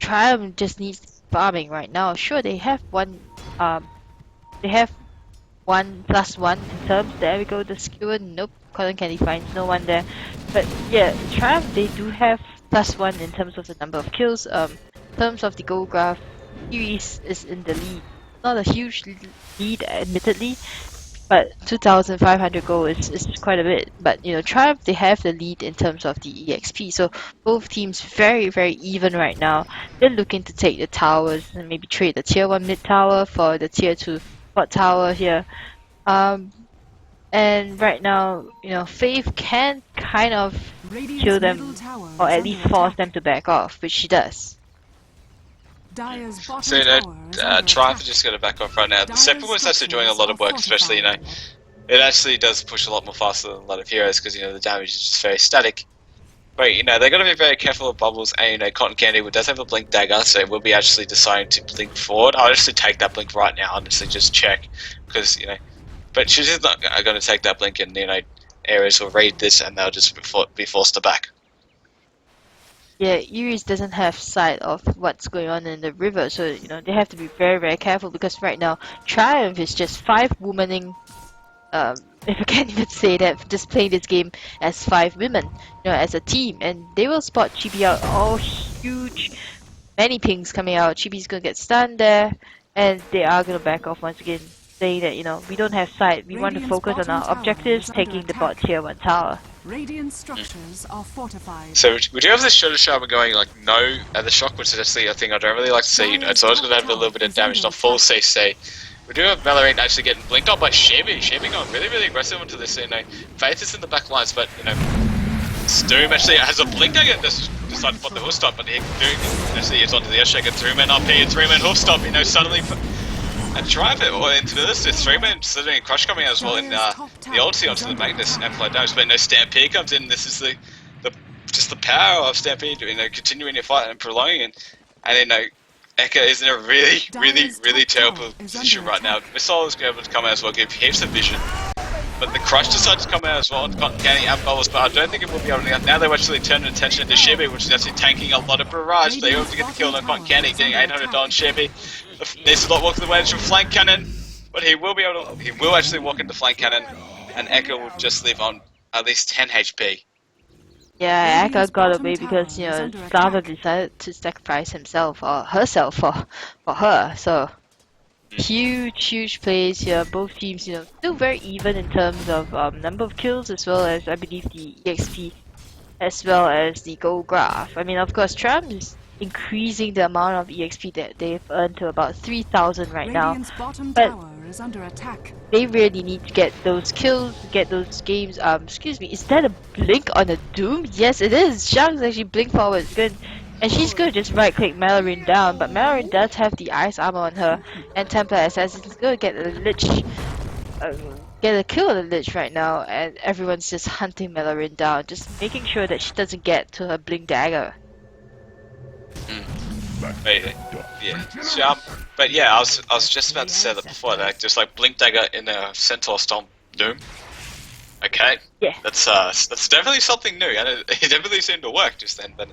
Triumph just needs farming right now. Sure, they have one. They have 1+1 in terms. There we go. The skewer. Nope. Cotton Candy finds no one there. But yeah, Triumph, they do have +1 in terms of the number of kills. In terms of the goal graph, Eris is in the lead. Not a huge lead, admittedly, but 2,500 gold is quite a bit. But Triumph, they have the lead in terms of the EXP. So both teams very, very even right now. They're looking to take the towers and maybe trade the tier 1 mid tower for the tier 2 bot tower here. And right now, Faith can kind of kill them, or at least force them to back off, which she does. So Triumph is just going to back off right now. The second one's actually doing a lot of work, especially it actually does push a lot more faster than a lot of heroes because the damage is just very static. But they're going to be very careful of Bubbles, and Cotton Candy does have a Blink Dagger, so we'll be actually deciding to blink forward. I'll actually take that blink right now, honestly, just check because but she's just not going to take that blink, and Eris will read this, and they'll just be forced to back. Yeah, Eris doesn't have sight of what's going on in the river, so they have to be very, very careful because right now Triumph is just 5-womaning. If I can't even say that, just playing this game as 5 women, as a team, and they will spot Chibi out. Oh, huge, many pings coming out. Chibi's gonna get stunned there, and they are gonna back off once again, saying that we don't have sight. We want to focus on our objectives, taking the bot tier 1 tower. Radiant structures are fortified. So we do have this Shadow Shaman going like no at the shock, which is actually a thing I don't really like to see. It's always going to have a little bit of damage, not full CC. We do have Malorine actually getting blinked up by Shabby. Shabby going really aggressive into this. Faith is in the back lines, but Doom actually has a blink dagger. Just decided to put the hoof stop, but Doom actually is onto the Earthshaker. 3-man up here, 3-man hoof stop. Suddenly. And drive it or into this. There's 3-man suddenly Crush coming out as well, and the ulti onto the Magnus amplify damage. But Stampede comes in. This is the power of Stampede. Continuing your fight and prolonging, and Ekka is in a really terrible position right now. Missile is able to come out as well, give heaps of vision. But the Crush decides to come out as well and Cotton Candy and Bubbles, but I don't think it will be able to get. Now they're actually turning attention to Shibi, which is actually tanking a lot of barrage. They able to get the kill on Cotton Candy, getting 800 on Shibi. Needs to not walk to the wedge from flank cannon, but he will be able to. He will actually walk into flank cannon, and Ekka will just live on at least 10 HP. Yeah, Ekka got away because Slava decided to sacrifice himself or herself for her. So huge plays here. Both teams, still very even in terms of number of kills as well as I believe the EXP as well as the gold graph. I mean, of course, Tram is increasing the amount of EXP that they've earned to about 3,000 right now. But is under attack. they really need to get those kills, get those games. Excuse me, is that a blink on a Doom? Yes, it is. Shang's actually blink forward. Good. And she's gonna just right click Malorine down, but Malorine does have the ice armor on her, and Templar Assassin's gonna get a Lich, get a kill on the Lich right now, and everyone's just hunting Malorine down, just making sure that she doesn't get to her blink dagger. But yeah, I was just about to say that before. That just like blink dagger in a Centaur Stomp Doom. Okay. Yeah. That's definitely something new, and it definitely seemed to work just then. But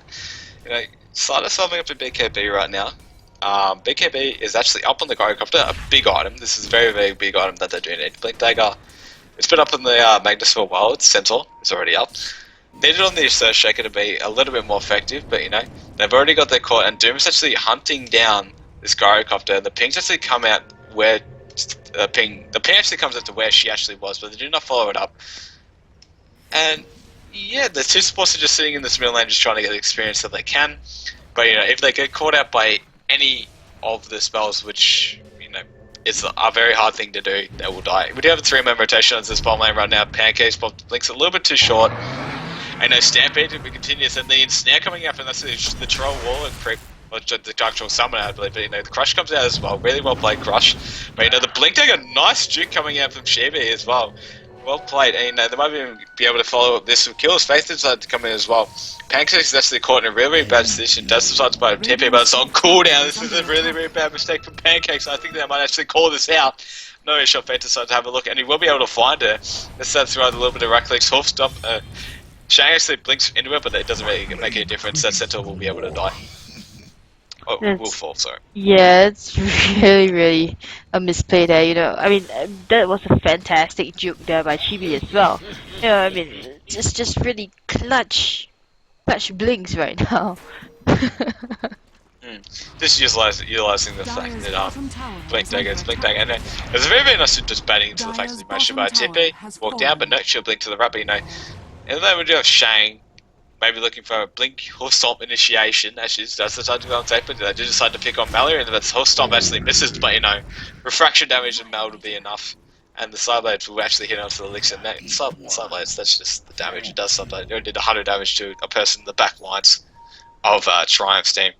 Slaughter's solving up to BKB right now. BKB is actually up on the Gyrocopter, a big item. This is a very big item that they do need. Blink dagger. It's been up in the Magnus for a while. It's Centaur. It's already up. Needed on the Shaker to be a little bit more effective, but they've already got their core, and Doom's actually hunting down this Gyrocopter, and the pings actually come out where the ping actually comes out to where she actually was, but they do not follow it up. And yeah, the two supports are just sitting in this middle lane just trying to get the experience that they can, but if they get caught out by any of the spells, which it's a very hard thing to do, they will die. We do have a 3-man rotation on this bottom lane right now. Pancakes, Blink's a little bit too short. And Stampede will be continuous, and the Snare coming up, and that's the Troll Wall and Creep, or the Dark Troll Summon, I believe. But the Crush comes out as well, really well played Crush. But the Blink Dagger, nice juke coming out from Shibi as well. Well played, and they might even be able to follow up this with kills. Faith decided to come in as well. Pancakes is actually caught in a really bad position. Does decide to buy a TP, but it's on cooldown. This is a really bad mistake from Pancakes. I think they might actually call this out. No shot. Faith decided to have a look, and he will be able to find her. Let's throw a little bit of right clicks, hoof stop. Shang actually blinks into it, but it doesn't really make any difference. That Centaur will be able to die. Oh, will fall, sorry. Yeah, it's really a misplay there, I mean, that was a fantastic juke there by Chibi as well. I mean, just really clutch blinks right now. Just utilizing the fact that Blink Dagger is Blink Dagger, and it was very nice to just batting into the fact that he managed to buy a TP, walk down, but no, she'll blink to the right, but and then we do have Shang, maybe looking for a Blink Hoof Stomp initiation. Actually, does decide to go on tape, but they do decide to pick on Mallory, and that's Hoof Stomp actually misses, but refraction damage and Mel will be enough. And the Sideblades will actually hit onto the Elixir. And Sideblades, that's just the damage it does sometimes. It did 100 damage to a person in the back lines of Triumph's team.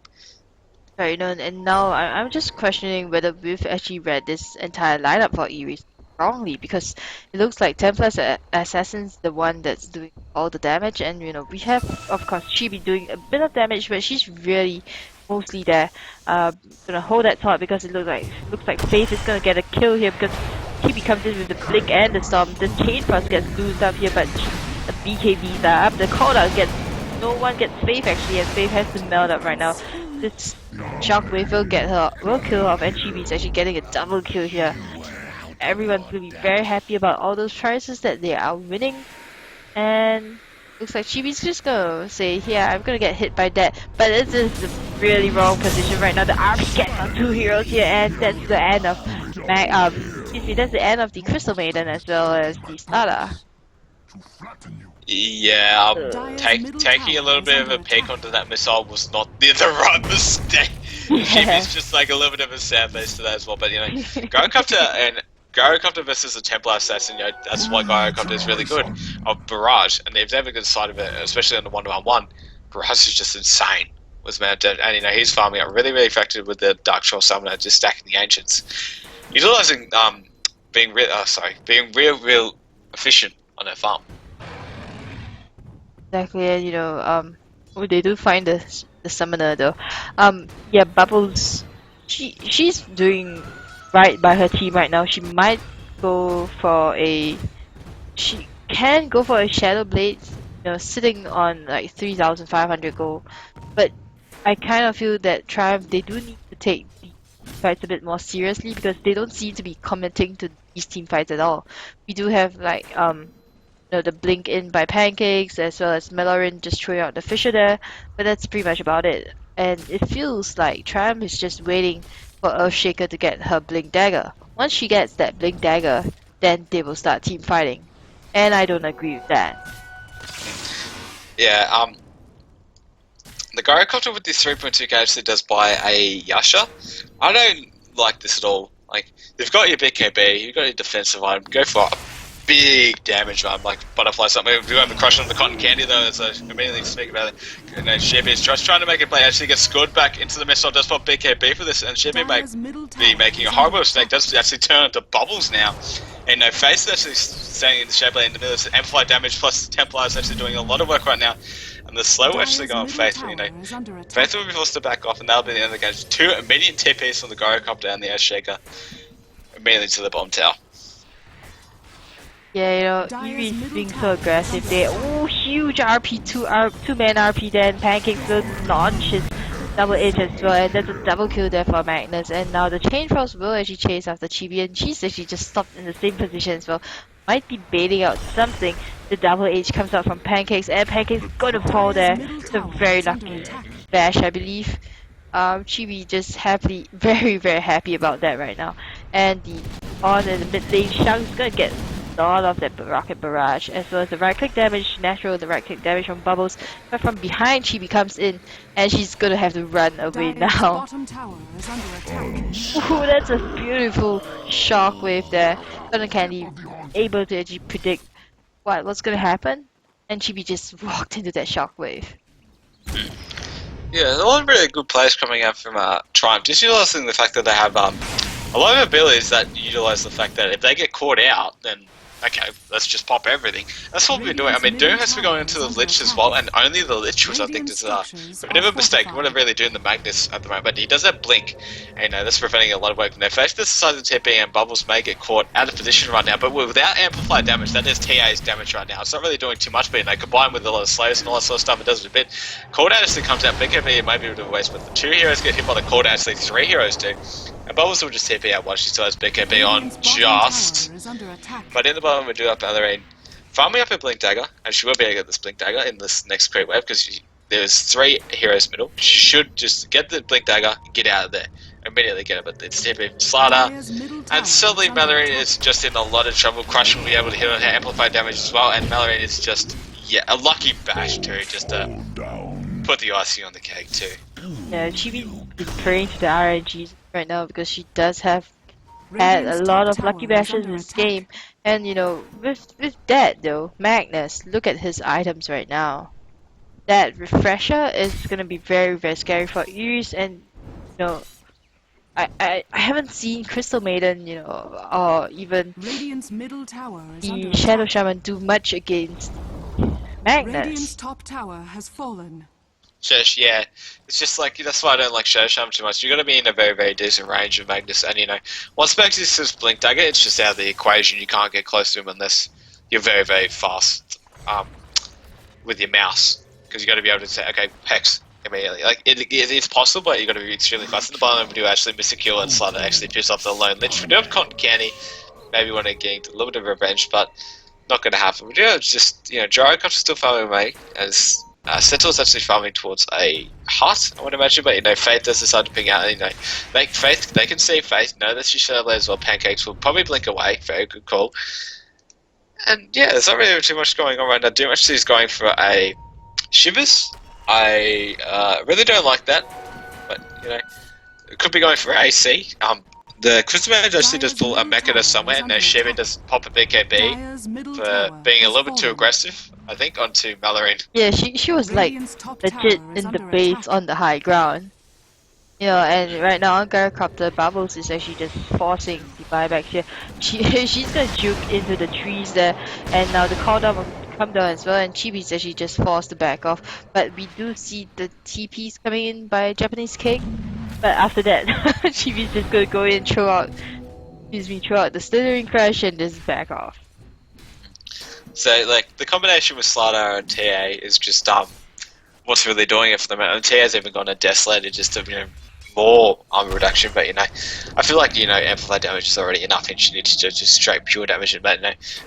Right, and now I'm just questioning whether we've actually read this entire lineup for Eris wrongly, because it looks like Templar Assassin's the one that's doing all the damage, and we have, of course, Chibi doing a bit of damage, but she's really mostly there. Gonna hold that thought because it looks like Faith is gonna get a kill here because Chibi comes in with the Blink and the Storm. The Chain Frost gets loosed up here, but the BKBs are up. The cooldown no one gets Faith actually, and Faith has to melt up right now. This Shockwave will kill her off, and Chibi's actually getting a double kill here. Everyone's gonna be very happy about all those prizes that they are winning, and looks like Chibi's just gonna say, yeah, I'm gonna get hit by that, but this is a really wrong position right now. The army gets on 2 heroes here, and that's the end of that's the end of the Crystal Maiden as well as the Starter. Yeah, Dire's middle taking a tower little is bit of under a peek attack. onto that missile was not the right mistake. Yeah. Jimmy's just like a little bit of a sad face to that as well. But Gyrocopter versus a Templar assassin, that's why Gyrocopter is really good. Of Barrage, and if they have a good side of it, especially on the 1-1-1, Barrage is just insane. Was man, and he's farming out really effective with the Dark Troll Summoner, just stacking the Ancients, utilizing being real efficient on their farm. Exactly, and oh, they do find the summoner though. Yeah, Bubbles, she's doing right by her team right now. She might go for she can go for a Shadow Blade, sitting on like 3,500 gold. But I kind of feel that Triumph, they do need to take the fights a bit more seriously because they don't seem to be committing to these team fights at all. We do have like the blink in by Pancakes as well as Melorin just throwing out the Fisher there, but that's pretty much about it. And it feels like Triumph is just waiting for Earthshaker to get her blink dagger. Once she gets that blink dagger, then they will start team fighting. And I don't agree with that. Yeah, the Gyrocopter with this 3.2k actually does buy a Yasha. I don't like this at all. Like, you've got your BKB, you've got your defensive item, go for a big damage item like Butterfly something. We do have a crush on the Cotton Candy though, so immediately speak about it. And then Shebe is just trying to make a play, actually gets scored back into the missile, does pop BKB for this, and Shebe might be making a horrible mistake, does actually turn into bubbles now. And Face is actually standing in the Shebe in the middle, so amplified damage plus Templar is actually doing a lot of work right now. And the slow will actually go on Faith, Faith will be forced to back off, and that'll be the end of the game. 2 immediate TPs from the Gyrocopter and the Earthshaker immediately to the bottom tower. Yeah, Eris being so aggressive there. Oh, huge RP, two-man RP then. Pancakes will launch his double edge as well, and that's a double kill there for Magnus. And now the Chain Frost will actually chase after Chibi, and she's actually just stopped in the same position as well. Might be baiting out something. The double edge comes out from Pancakes, and Pancakes is gonna fall there. It's a very lucky bash, I believe. Chibi just very happy about that right now. And the on in the mid lane, Shang's gonna get all of that rocket barrage, as well as the right click damage, natural, the right click damage from Bubbles, but from behind Chibi comes in, and she's gonna have to run away now. Ooh, that's a beautiful shockwave there. Cotton Candy able to actually predict what's gonna happen, and Chibi just walked into that shockwave. Yeah, there's a lot of really good players coming out from Triumph, just utilising the fact that they have a lot of abilities that utilise the fact that if they get caught out, then okay, let's just pop everything. That's what we've been doing. I mean, Doom has been going into the Lich as well, and only the Lich, which I think is a bit of a mistake. What I'm really doing the Magnus at the moment, but he does have Blink, and that's preventing a lot of work from their face. This side of the TP, and Bubbles may get caught out of position right now, but without amplified damage, that is TA's damage right now. It's not really doing too much, but combined with a lot of Slayers and all that sort of stuff, it does a bit. Cooldown actually comes out, BKB it might be a bit of a waste, but the 2 heroes get hit by the cooldown, actually 3 heroes do. And Bubbles will just TP out while she still has BKB on just. But in the bottom we do have Ballerine farming up a Blink Dagger, and she will be able to get this Blink Dagger in this next creep wave because there's 3 heroes middle. She should just get the Blink Dagger, get out of there, immediately get it, but it's TP from Slaughter. And suddenly Ballerine is just in a lot of trouble. Crush will be able to hit on her amplified damage as well, and Ballerine is just, a lucky bash too, just to put the icing on the cake too. Yeah, Chibi is praying to the RNGs right now because she does have had a lot of lucky bashes in this game, and with that though, Magnus, look at his items right now. That refresher is gonna be very scary for Eris, and I haven't seen Crystal Maiden, or even the Shadow Shaman do much against Magnus. Top tower has fallen. Yeah, it's just like, that's why I don't like Shadow Shaman too much. You're going to be in a very decent range of Magnus, and once Magnus says Blink Dagger, it's just out of the equation. You can't get close to him unless you're very fast with your mouse, because you got to be able to say, okay, Hex immediately. Like, it's possible, but you got to be extremely fast. In the bottom, we do actually miss a kill, and Slaughter actually piss off the lone Lich. We do have Cotton Candy, maybe want to gain a little bit of revenge, but not going to happen. We do have just, Gyrocopter's still farming away, as Sentinel's actually farming towards a hut, I would imagine, but Faith does decide to ping out, make Faith, they can see Faith, know that she's Shadow Blade as well. Pancakes will probably blink away, very good call. And yeah, there's not really too much going on right now. Doom actually is going for a Shivers. I really don't like that, but you know, it could be going for AC. The Crystal Mage actually does pull a Mecha somewhere, and Shiva does pop a BKB for being a little bit too aggressive, I think, onto Malorine. Yeah, she was like legit in the base on the high ground. You know, and right now on Gyrocopter, Bubbles is actually just forcing the buyback here. She's gonna juke into the trees there, and now the cooldown will come down as well, and Chibi's actually just forced to back off. But we do see the TPs coming in by Japanese Cake, but after that, Chibi's just gonna go in and throw out the Slithering Crash and just back off. So, like, the combination with Slardar and TA is just, what's really doing it for them. And TA's even gone to Desolated just to, more armor reduction, but, I feel like, amplified damage is already enough, and she needs to just straight pure damage. But,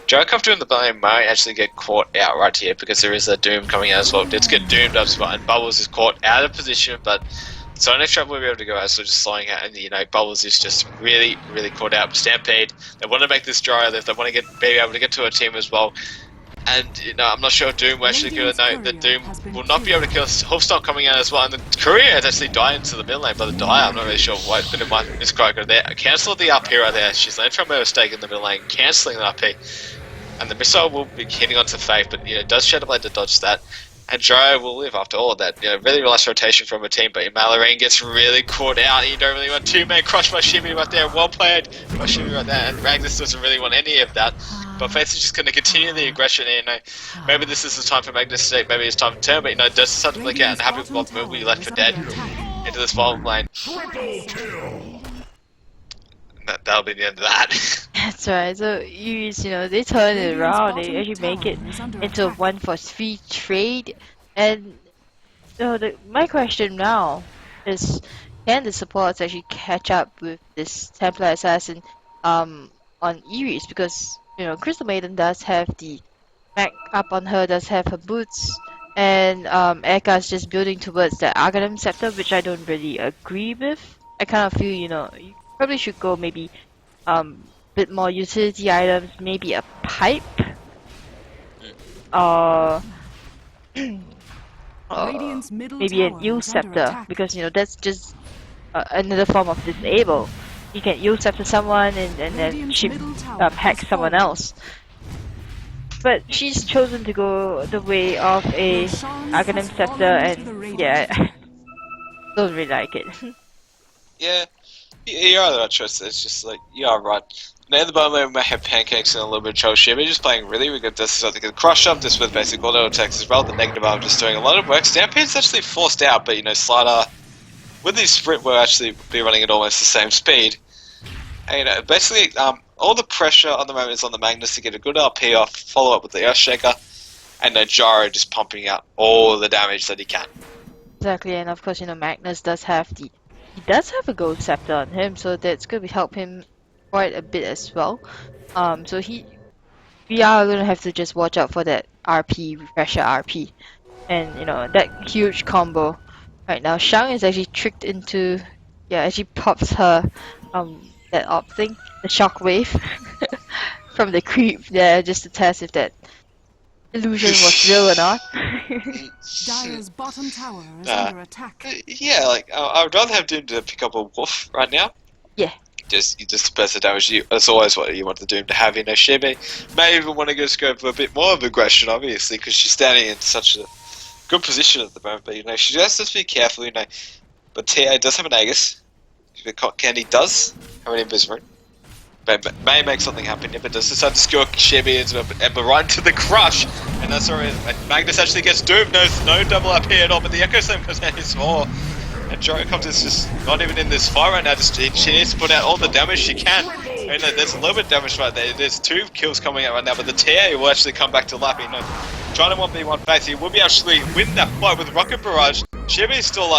Jericho in the blame might actually get caught out right here, because there is a Doom coming out as well. Let's get doomed up as well, and Bubbles is caught out of position, but so next trap will be able to go out, so just slowing out, and Bubbles is just really, really caught out. Stampede, they want to make this dry lift, they want to be able to get to a team as well. And I'm not sure if Doom will actually kill it. No, the Doom will not be able to kill Hoofstock coming out as well. And the Courier has actually died into the mid lane by the Dire. I'm not really sure why, but it might miss quite good there. Cancel the RP right there. She's landed from her mistake in the mid lane, cancelling the RP. And the missile will be hitting onto Faith, but does Shadowblade to dodge that. And Gyro will live after all of that. Really nice rotation from a team, but Malorine gets really caught out. You don't really want two-man crush by Shimmy right there. Well played by Shimmy right there. And Magnus doesn't really want any of that. But Faith is just going to continue the aggression. Maybe this is the time for Magnus to take. Maybe it's time to turn, but does start to blink out and happy with what move will be left for dead into this bottom lane. That'll be the end of that. That's right. So Eris, they turn it around. They actually make it into a 1-for-3 trade. And my question now is, can the supports actually catch up with this Templar Assassin on Eris? Because Crystal Maiden does have the back up on her, does have her boots, and Eka's just building towards the Aghanim Scepter, which I don't really agree with. I kind of feel you probably should go maybe bit more utility items, maybe a pipe, maybe an eel scepter, because that's just another form of disable. You can eel scepter someone and then hack someone else. But she's chosen to go the way of a Aghanim scepter, and yeah, don't really like it. Yeah. You're the right choice. It's just like, you are right. Now at the moment we might have Pancakes and a little bit of Trouble Shimmy just playing really good. This is, I think, crush up this with basic auto attacks as well. The negative arm just doing a lot of work. Stampede's actually forced out, but Slider with his sprint will actually be running at almost the same speed. And basically all the pressure on the moment is on the Magnus to get a good RP off, follow up with the Earthshaker, and then Gyro just pumping out all the damage that he can. Exactly, and of course Magnus does have a gold scepter on him, so that's going to help him quite a bit as well. So we are going to have to just watch out for that RP, refresher RP. And, that huge combo. Right now, Shang is actually tricked into, actually pops her, that op thing, the shockwave, from the creep there, just to test if that illusion was real or not. Dire's bottom tower is under attack. Yeah, I would rather have Doom to pick up a wolf right now. Yeah. Just suppress the damage. That's always what you want the Doom to have. Shimmy may even want to just go for a bit more of aggression, obviously, because she's standing in such a good position at the moment. But she just has to be careful. But TA does have an Aegis. Candy does have an Invis Rune. May make something happen here, but does decide to skewer Shimmy into Ember right into the crush, and that's alright. Magnus actually gets doomed. No double up here at all, but the Echo Slam comes out his more. And Jericho's is just not even in this fight right now. She needs to put out all the damage she can. There's a little bit of damage right there. There's 2 kills coming out right now, but the TA will actually come back to life. Trying to 1v1 face, he will be actually win that fight with Rocket Barrage. Shimmy's still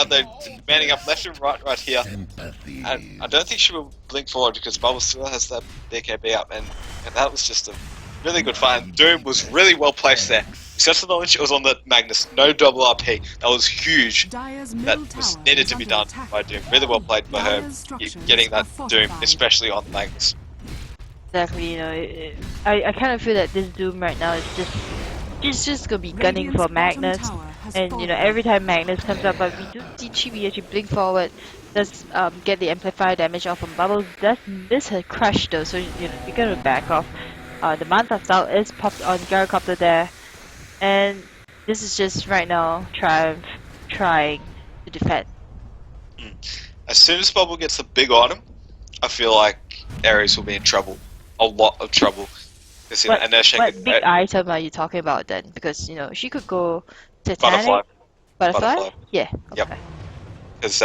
manning up left and right here. And I don't think she will blink forward because Bubble still has that BKB up, and that was just a really good fight. And Doom was really well placed there. Except for the knowledge it was on the Magnus, no double RP. That was huge. That was needed to be done by Doom. Really well played by her, getting that Doom, especially on Magnus. exactly. I kind of feel that this Doom right now is just she's just gonna be gunning for Radiant's bottom Magnus, tower has and fallen. every time Magnus comes up, but we do see Chibi actually blink forward, does get the amplifier damage off from Bubbles, does miss her crush though, so we're gonna back off. The Manta style is popped on Gyrocopter there, and this is just right now Triumph trying to defend. As soon as Bubble gets a big item, I feel like Eris will be in trouble. A lot of trouble. Because, What and then she what could, big item are you talking about then? Because she could go Butterfly. Titanic, Butterfly? Butterfly. Yeah, Yep. okay. Because,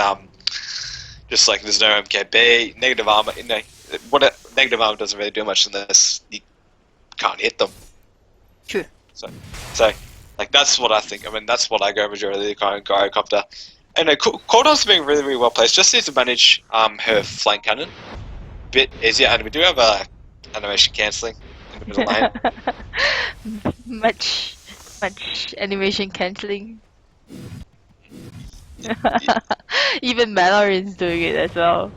just like there's no MKB, negative armor, negative armor doesn't really do much unless you can't hit them. True. So, like, that's what I think. I mean, that's what I go majority of the kind of Gyrocopter. And Cordo's being really, really well placed. Just needs to manage her flank cannon a bit easier. And we do have animation cancelling in the middle lane. much animation cancelling. Even Mallory's doing it as well.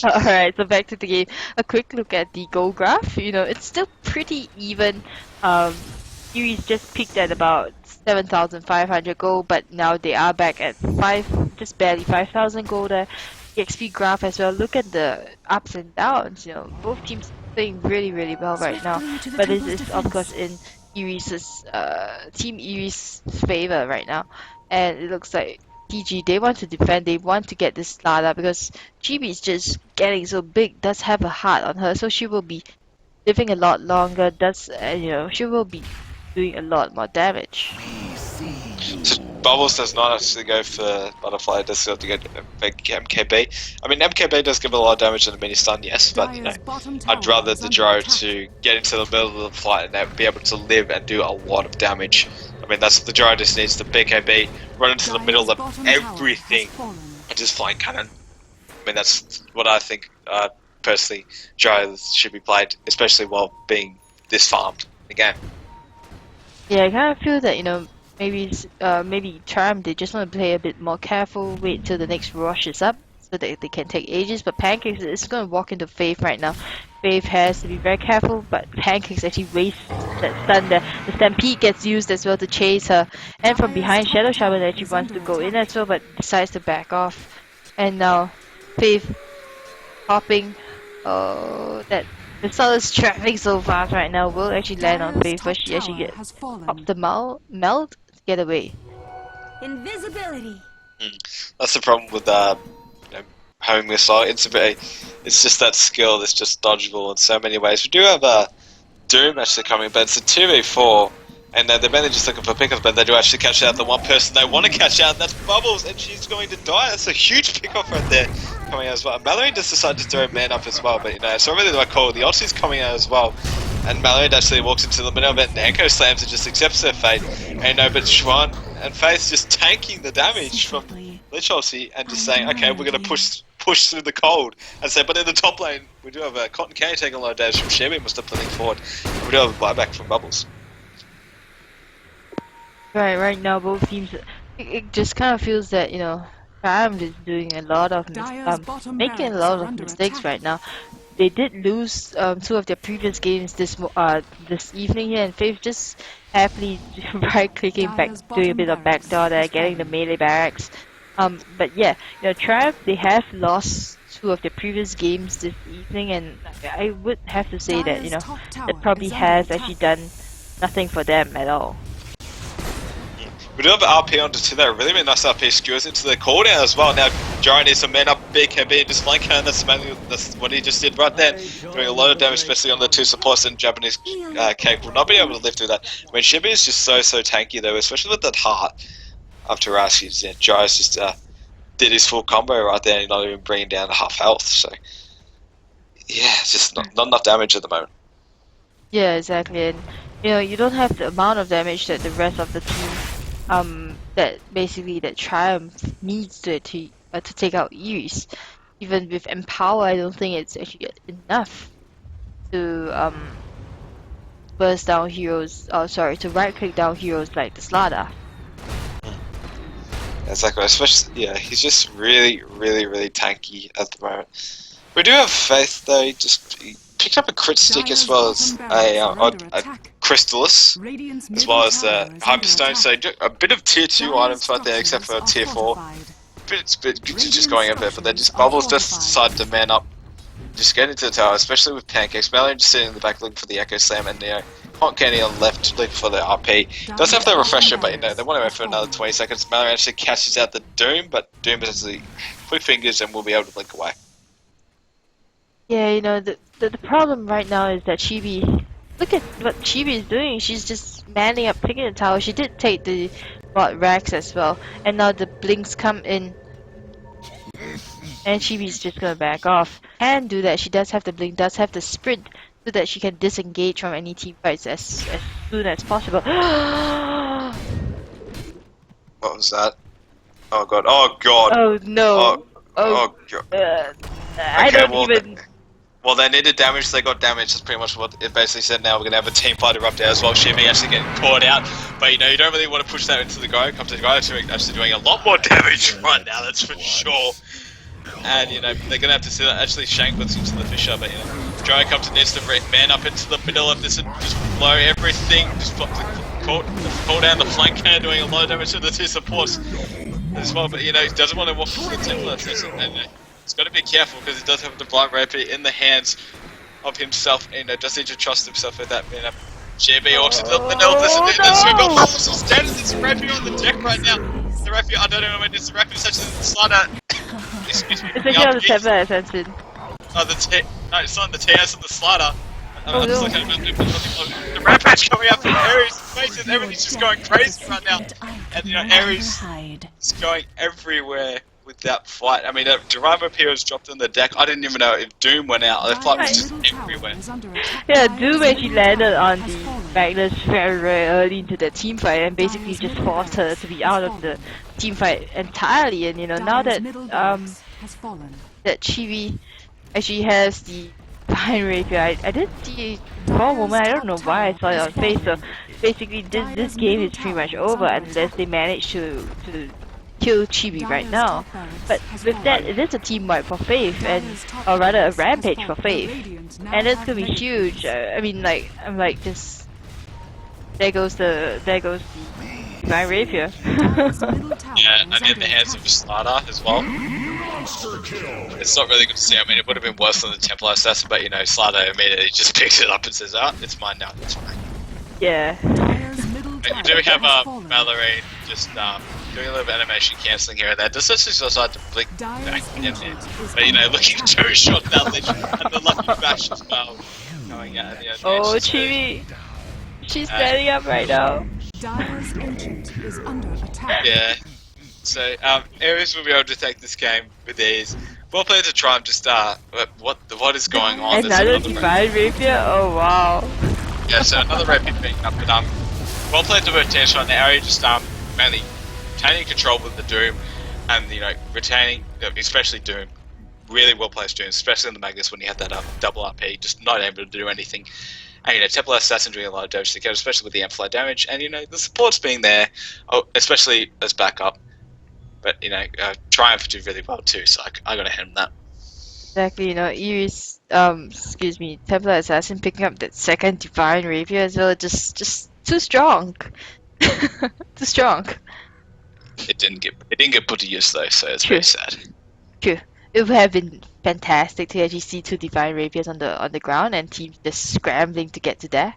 Alright, so back to the game. A quick look at the goal graph. It's still pretty even. Eris just peaked at about 7,500 gold, but now they are back at just barely 5,000 gold there. The XP graph as well. Look at the ups and downs. Both teams playing really, really well right now. But this is of course in Eris's Team Eris' favor right now, and it looks like TG, they want to defend, they want to get this Lada because GB is just getting so big, does have a heart on her, so she will be living a lot longer, she will be doing a lot more damage. So Bubbles does not actually go for Butterfly, does have to get MKB. I mean, MKB does give a lot of damage in the mini stun, yes, but I'd rather the Gyro to get into the middle of the fight and be able to live and do a lot of damage. I mean, that's the Gyro just needs the BKB, run into the middle of everything, and just flying cannon. I mean, that's what I think, personally, Gyro should be played, especially while being this farmed again. Yeah, I kind of feel that, maybe Charm, they just want to play a bit more careful, wait till the next rush is up, so that they can take ages, but Pancakes is going to walk into Faith right now. Faith has to be very careful, but Pancakes actually wastes that stun there. The Stampede gets used as well to chase her, and from behind, Shadow Shaman actually wants to go in as well, but decides to back off. And now, Faith hopping. Oh, that the sun is traveling so fast right now. Will actually land on Faith, but she actually gets popped the melt to get away. Invisibility. That's the problem with having this song. It's just that skill that's just dodgeable in so many ways. We do have Doom actually coming, but it's a 2v4, and they're mainly just looking for pickups, but they do actually catch out the one person they want to catch out, and that's Bubbles, and she's going to die. That's a huge pickoff right there coming out as well. And Mallory just decided to throw man up as well, but it's already my call. The Aussie's coming out as well, and Mallory actually walks into the middle of it, and Echo slams and just accepts their fate. And but Schwan and Faith just tanking the damage from Lich Aussie and just saying, okay, we're going to push through the cold. And say, but in the top lane, we do have Cotton K taking a lot of damage from Shelby, must have pulling forward. We do have a buyback from Bubbles. Right now both teams, it just kind of feels that, Triumph is doing a lot of making a lot of mistakes right now. They did lose two of their previous games this evening here, and Faith just happily right-clicking back, doing a bit of backdoor there, getting the melee barracks. But yeah, Triumph, they have lost two of their previous games this evening, and I would have to say that, that probably has actually done nothing for them at all. We do have an RP onto two there, really nice RP skewers into the cooldown as well. Now Gyro needs to man up BKB and just flank cannon, that's what he just did right then. Doing a lot of damage, especially on the two supports, and Japanese Cake will not be able to live through that. I mean, Shibi is just so tanky though, especially with that heart after Rashi's. Gyro's just did his full combo right there and not even bringing down half health, so yeah, it's just not enough damage at the moment. Yeah, exactly, and you don't have the amount of damage that the rest of the team that Triumph needs to take out Eris. Even with Empower, I don't think it's actually enough to burst down heroes. To right click down heroes like the Slada. Exactly, especially, yeah, he's just really, really, really tanky at the moment. We do have faith, though. He picked up a crit stick as Dire's well as bottom barracks are under a attack. Crystallis, Radiant's as middle well as tower the is under Hyperstone. So attack. a bit of tier 2 Dire's items right there, except for structures tier are 4. fortified. Bit just Radiant going a bit, but then structures just are Bubbles just fortified. decided to man up, just get into the tower, especially with Pancakes. Mallory just sitting in the back looking for the Echo Slam, and Hot Candy on left looking for the RP. Does have the refresher, but they want to wait for another 20 seconds. Mallory actually catches out the Doom, but Doom is actually quick fingers and will be able to blink away. Yeah, the problem right now is that Chibi. Look at what Chibi is doing. She's just manning up, picking the tower. She did take the bot Rex as well, and now the blinks come in, and Chibi's just gonna back off. Can do that. She does have the blink, does have the sprint, so that she can disengage from any team fights as soon as possible. What was that? Oh god, oh god, Oh no! oh, Oh, oh god. I Okay, don't well, even. well, they needed damage, they got damage. That's pretty much what it basically said. Now we're going to have a team fight erupt as well. Shimmy actually getting caught out. But, you don't really want to push that into the guy. Comes to the guy actually doing a lot more damage right now, that's for sure. And, they're going to have to see that. Actually, Shank puts into the Fisher, but, Joe comes and needs to man up into the middle of this and just blow everything. Just pull down the flank and doing a lot of damage to the two supports as well. But, he doesn't want to walk into the Templar session. And, he's got to be careful because he does have the Blind Rapier in the hands of himself, and does need to trust himself with that man. JB also the Super Bubbles is standing this Rapier on the deck right now. The Rapier, I don't know when it's the Rapier, such as the slider. Excuse me. It's actually on the Templar Assassin. Oh, no, it's not the TS and the slider. Oh, I'm just no. looking at the Rampage coming up from Eris' faces. Everything's just going crazy right now. And, Eris is going everywhere with that fight. I mean, Divine Rapier was dropped on the deck. I didn't even know if Doom went out. The fight was just everywhere. Yeah, Doom actually landed on the Magnus very, very early into the team fight and basically just forced her to be out of the team fight entirely. And now that that Chibi actually has the Fine Rapier, I did see for a moment. I don't know why I saw it on face. So basically, this game is pretty much over unless they manage to kill Chibi right now. But with that, it is a team wipe for Faith, or rather a rampage for Faith, and it's gonna be huge. I mean, I'm like just there goes the Divine Rapier. Yeah, and in the hands of the Slider as well. It's not really good to see. I mean, it would have been worse than the Templar Assassin, but Slider immediately just picks it up and says, "Ah, it's mine now. It's mine." Yeah. And you do have Mallory just doing a little bit of animation cancelling here and there. Does this just decide to blink back in there? But looking too short that ledge and the lucky bash as well. Going out. Oh, Chibi, she's standing up right now. Dire's ancient is under attack. Yeah. So Eris will be able to take this game with ease. Well played to try and just what is going on? Another Divine Rapier? Oh wow. Yeah, so another Rapier being up, but well played to rotate on the area, just mainly retaining control with the Doom, and retaining, especially Doom, really well placed Doom, especially in the Magnus when you had that double RP, just not able to do anything. And Templar Assassin doing a lot of damage to the especially with the amplified damage, and the supports being there, especially as backup. But Triumph did really well too, so I gotta hand that. Exactly, Eris, Templar Assassin picking up that second Divine Rapier as well, just too strong. Too strong. It didn't get put to use though, so it's very sad. True. It would have been fantastic to actually see two Divine Rapiers on the ground and teams just scrambling to get to there.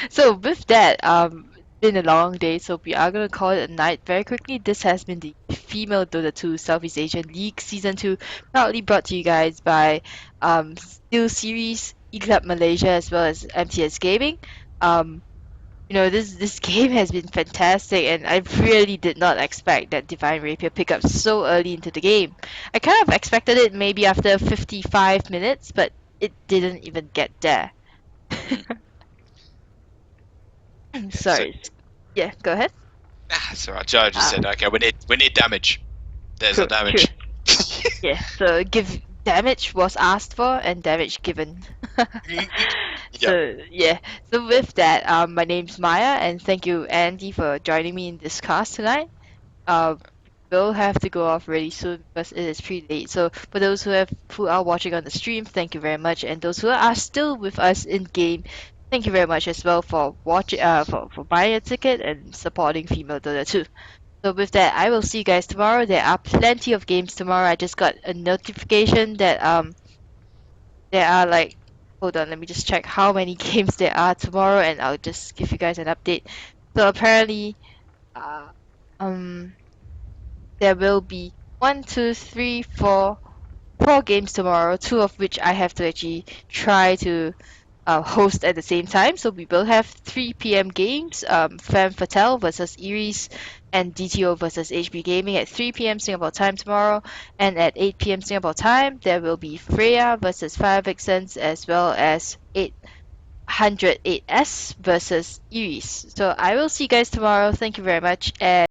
So with that, been a long day, so we are gonna call it a night very quickly. This has been the Female Dota 2 Southeast Asian League Season 2, proudly brought to you guys by Steel Series, eClub Malaysia, as well as MTS Gaming. This game has been fantastic, and I really did not expect that Divine Rapier pick up so early into the game. I kind of expected it maybe after 55 minutes, but it didn't even get there. Sorry. Yeah, go ahead. That's alright. Joe just said, okay, we need damage. There's True, a damage. Yeah, so damage was asked for and damage given. So yeah. So with that, my name's Maya, and thank you, Andy, for joining me in this cast tonight. Uh, we'll have to go off really soon because it is pretty late. So for those who are watching on the stream, thank you very much, and those who are still with us in game, thank you very much as well for watching, for buying a ticket and supporting Female Dota 2. So with that, I will see you guys tomorrow. There are plenty of games tomorrow. I just got a notification that there are like, hold on, let me just check how many games there are tomorrow, and I'll just give you guys an update. So apparently, uh, um, there will be one, two, three, four games tomorrow. Two of which I have to actually try to host at the same time. So we will have 3 p.m. games, Femme Fatale versus Eris, and DTO versus HB Gaming at 3 p.m. Singapore time tomorrow. And at 8 p.m. Singapore time, there will be Freya versus Fire Vixens, as well as 808S versus Eris. So I will see you guys tomorrow. Thank you very much, and